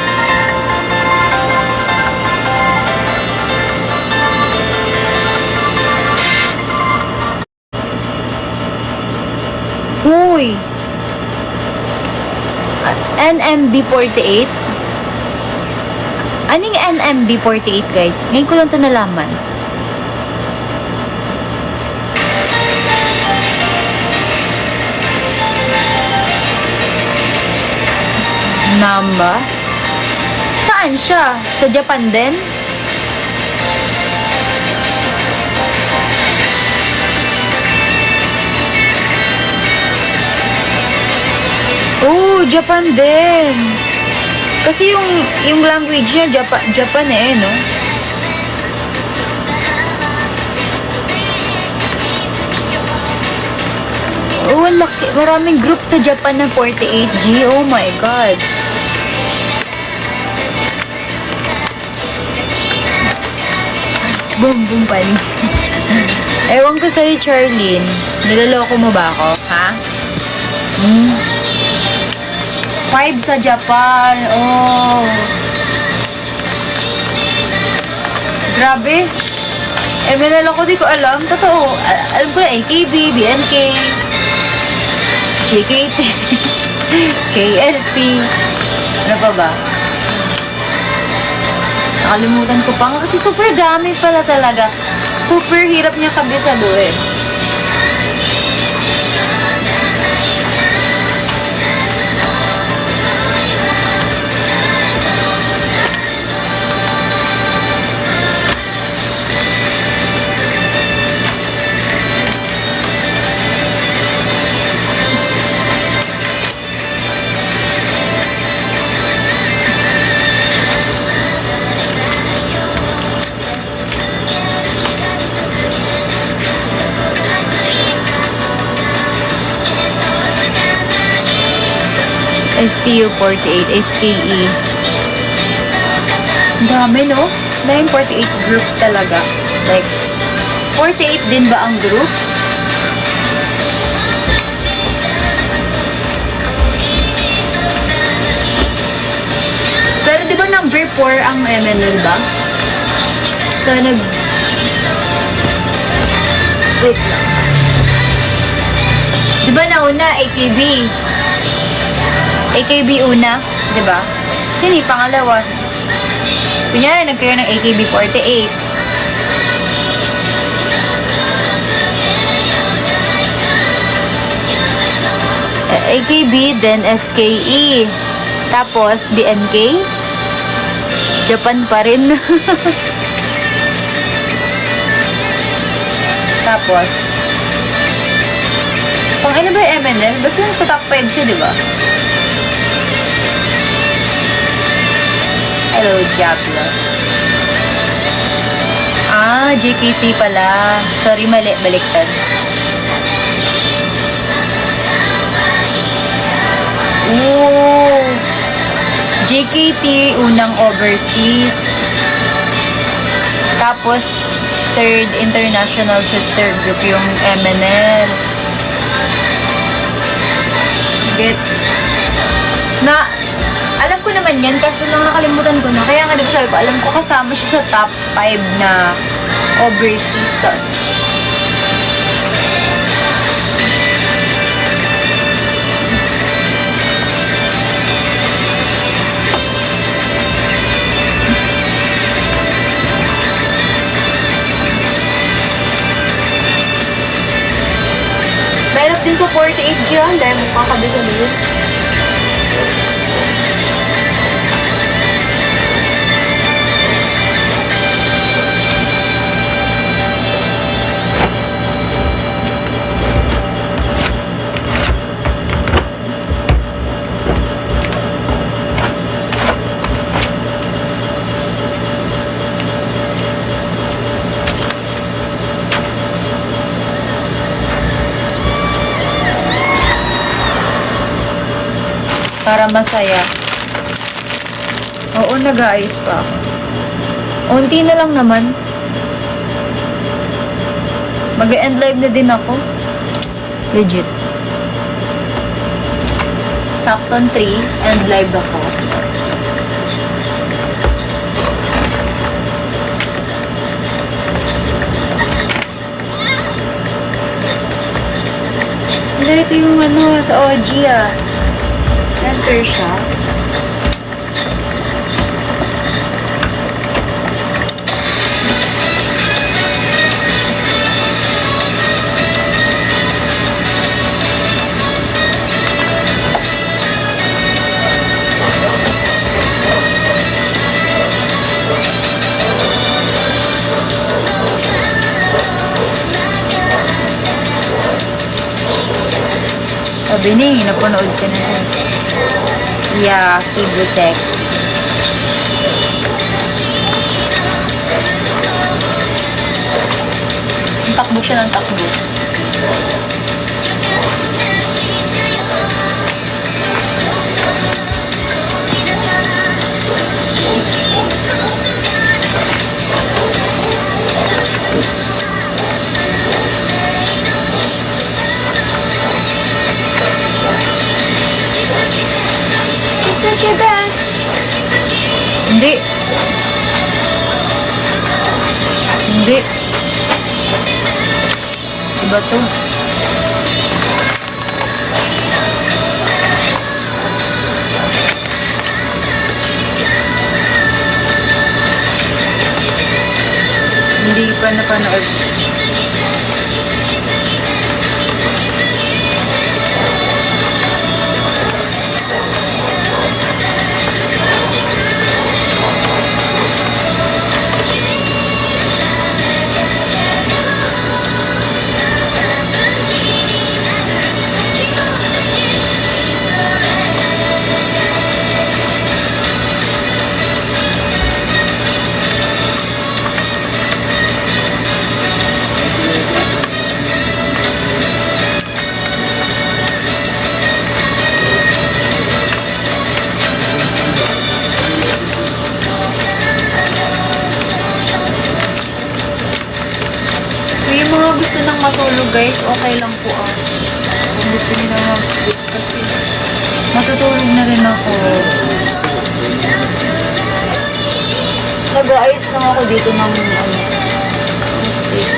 Uy! NMB48? Anong NMB48, guys? Ngayon ko lang ito nalaman. Namba? Saan siya? Sa Japan din? Oh, Japan din. Kasi yung language niya, Japan eh, no? Oh, ang laki. Maraming group sa Japan na 48G. Oh my God. Boom, boom, panis. Ewan ko sa'yo, Charlene. Niloloko mo ba ako? Ha? 5 sa Japan. Oh. Grabe. Minal ako, di ko alam. Totoo. Alam ko na AKB, BNK, JKT, KLP. Ano pa ba? Nakalimutan ko pa. Kasi super dami pala talaga. Super hirap niya kabisaduhin. STU48, SKE. Ang dami, no? Dahil 48 group talaga. Like, 48 din ba ang group? Pero di ba number 4 ang MNL ba? So, wait lang. Di ba nauna, AKB? AKB una, di ba? Sino yung pangalawa? Kunyari, nagkaroon ng AKB48. AKB, then SKE. Tapos, BNK. Japan pa rin. Tapos, pang ano ba yung MNL? Basta sa top 5 siya, di ba? Hello, Diablo. JKT pala. Sorry, mali. Baliktad. Ooh. JKT, unang overseas. Tapos, third international sister group yung MNL. Gets? Alam ko naman yan, kaso lang nakalimutan ko na. Kaya nga diba sabi ko, alam ko kasama siya sa top 5 na overseas stars. Meron din sa 48 dyan, dahil mukha kabisa din. Para masaya. Oo, nag-aayos pa ako. Unti na lang naman. Mag-end live na din ako. Legit. Sakton 3, end live ako. Ito yung ano, sa OG center siya. Sabi ni, napanood ka na rin. Yeah, Kibutek. Takbo siya ng takbo. Hindi. Hindi. Iba to. Hindi pa napanood. Gusto nang matulog guys, okay lang po kung gusto nyo na mag-sleep kasi matutulog na rin ako. Nag-aayos lang ako dito ng mistake.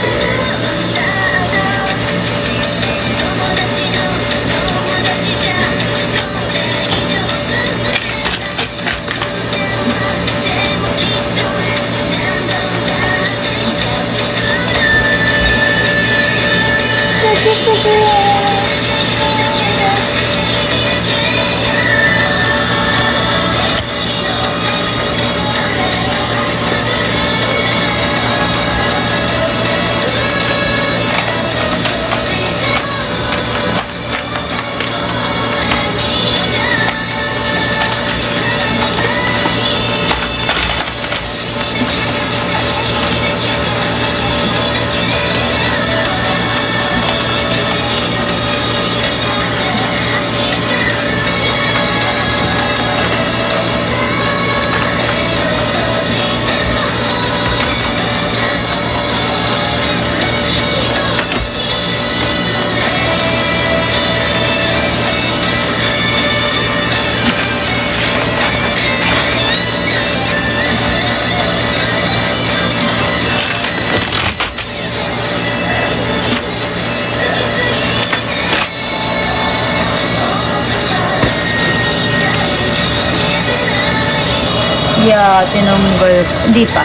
Yeah, tinunggol. Hindi pa.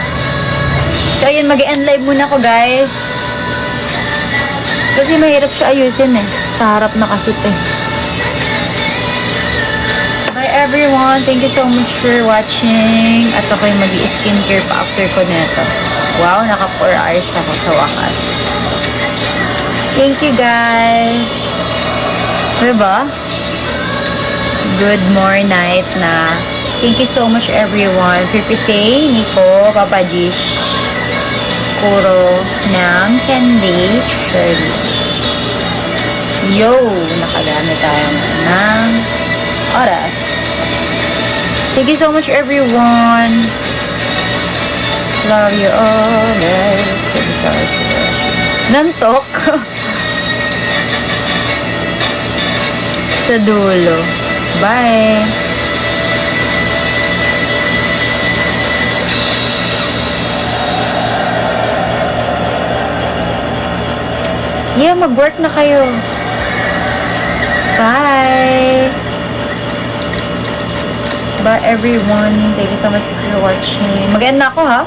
So, ayun, mag-end live muna ko, guys. Kasi mahirap siya ayusin eh. Sa harap na kasi ito eh. Bye everyone. Thank you so much for watching. At ako'y mag-i-skincare pa after ko nito. Wow, naka 4 hours ako sa wakas. Thank you guys. Diba? Good more night na. Thank you so much everyone. Pipite, Nico, Papa Jish, Kuro, ng Candy, Shirley. Yo! Nakadami tayo ng oras. Thank you so much everyone. Love you all guys. Thank you so much for watching. Nantok. Sa dulo. Bye. Yeah, mag-work na kayo. Bye. Bye everyone. Thank you so much for watching. Mag-end na ako ha.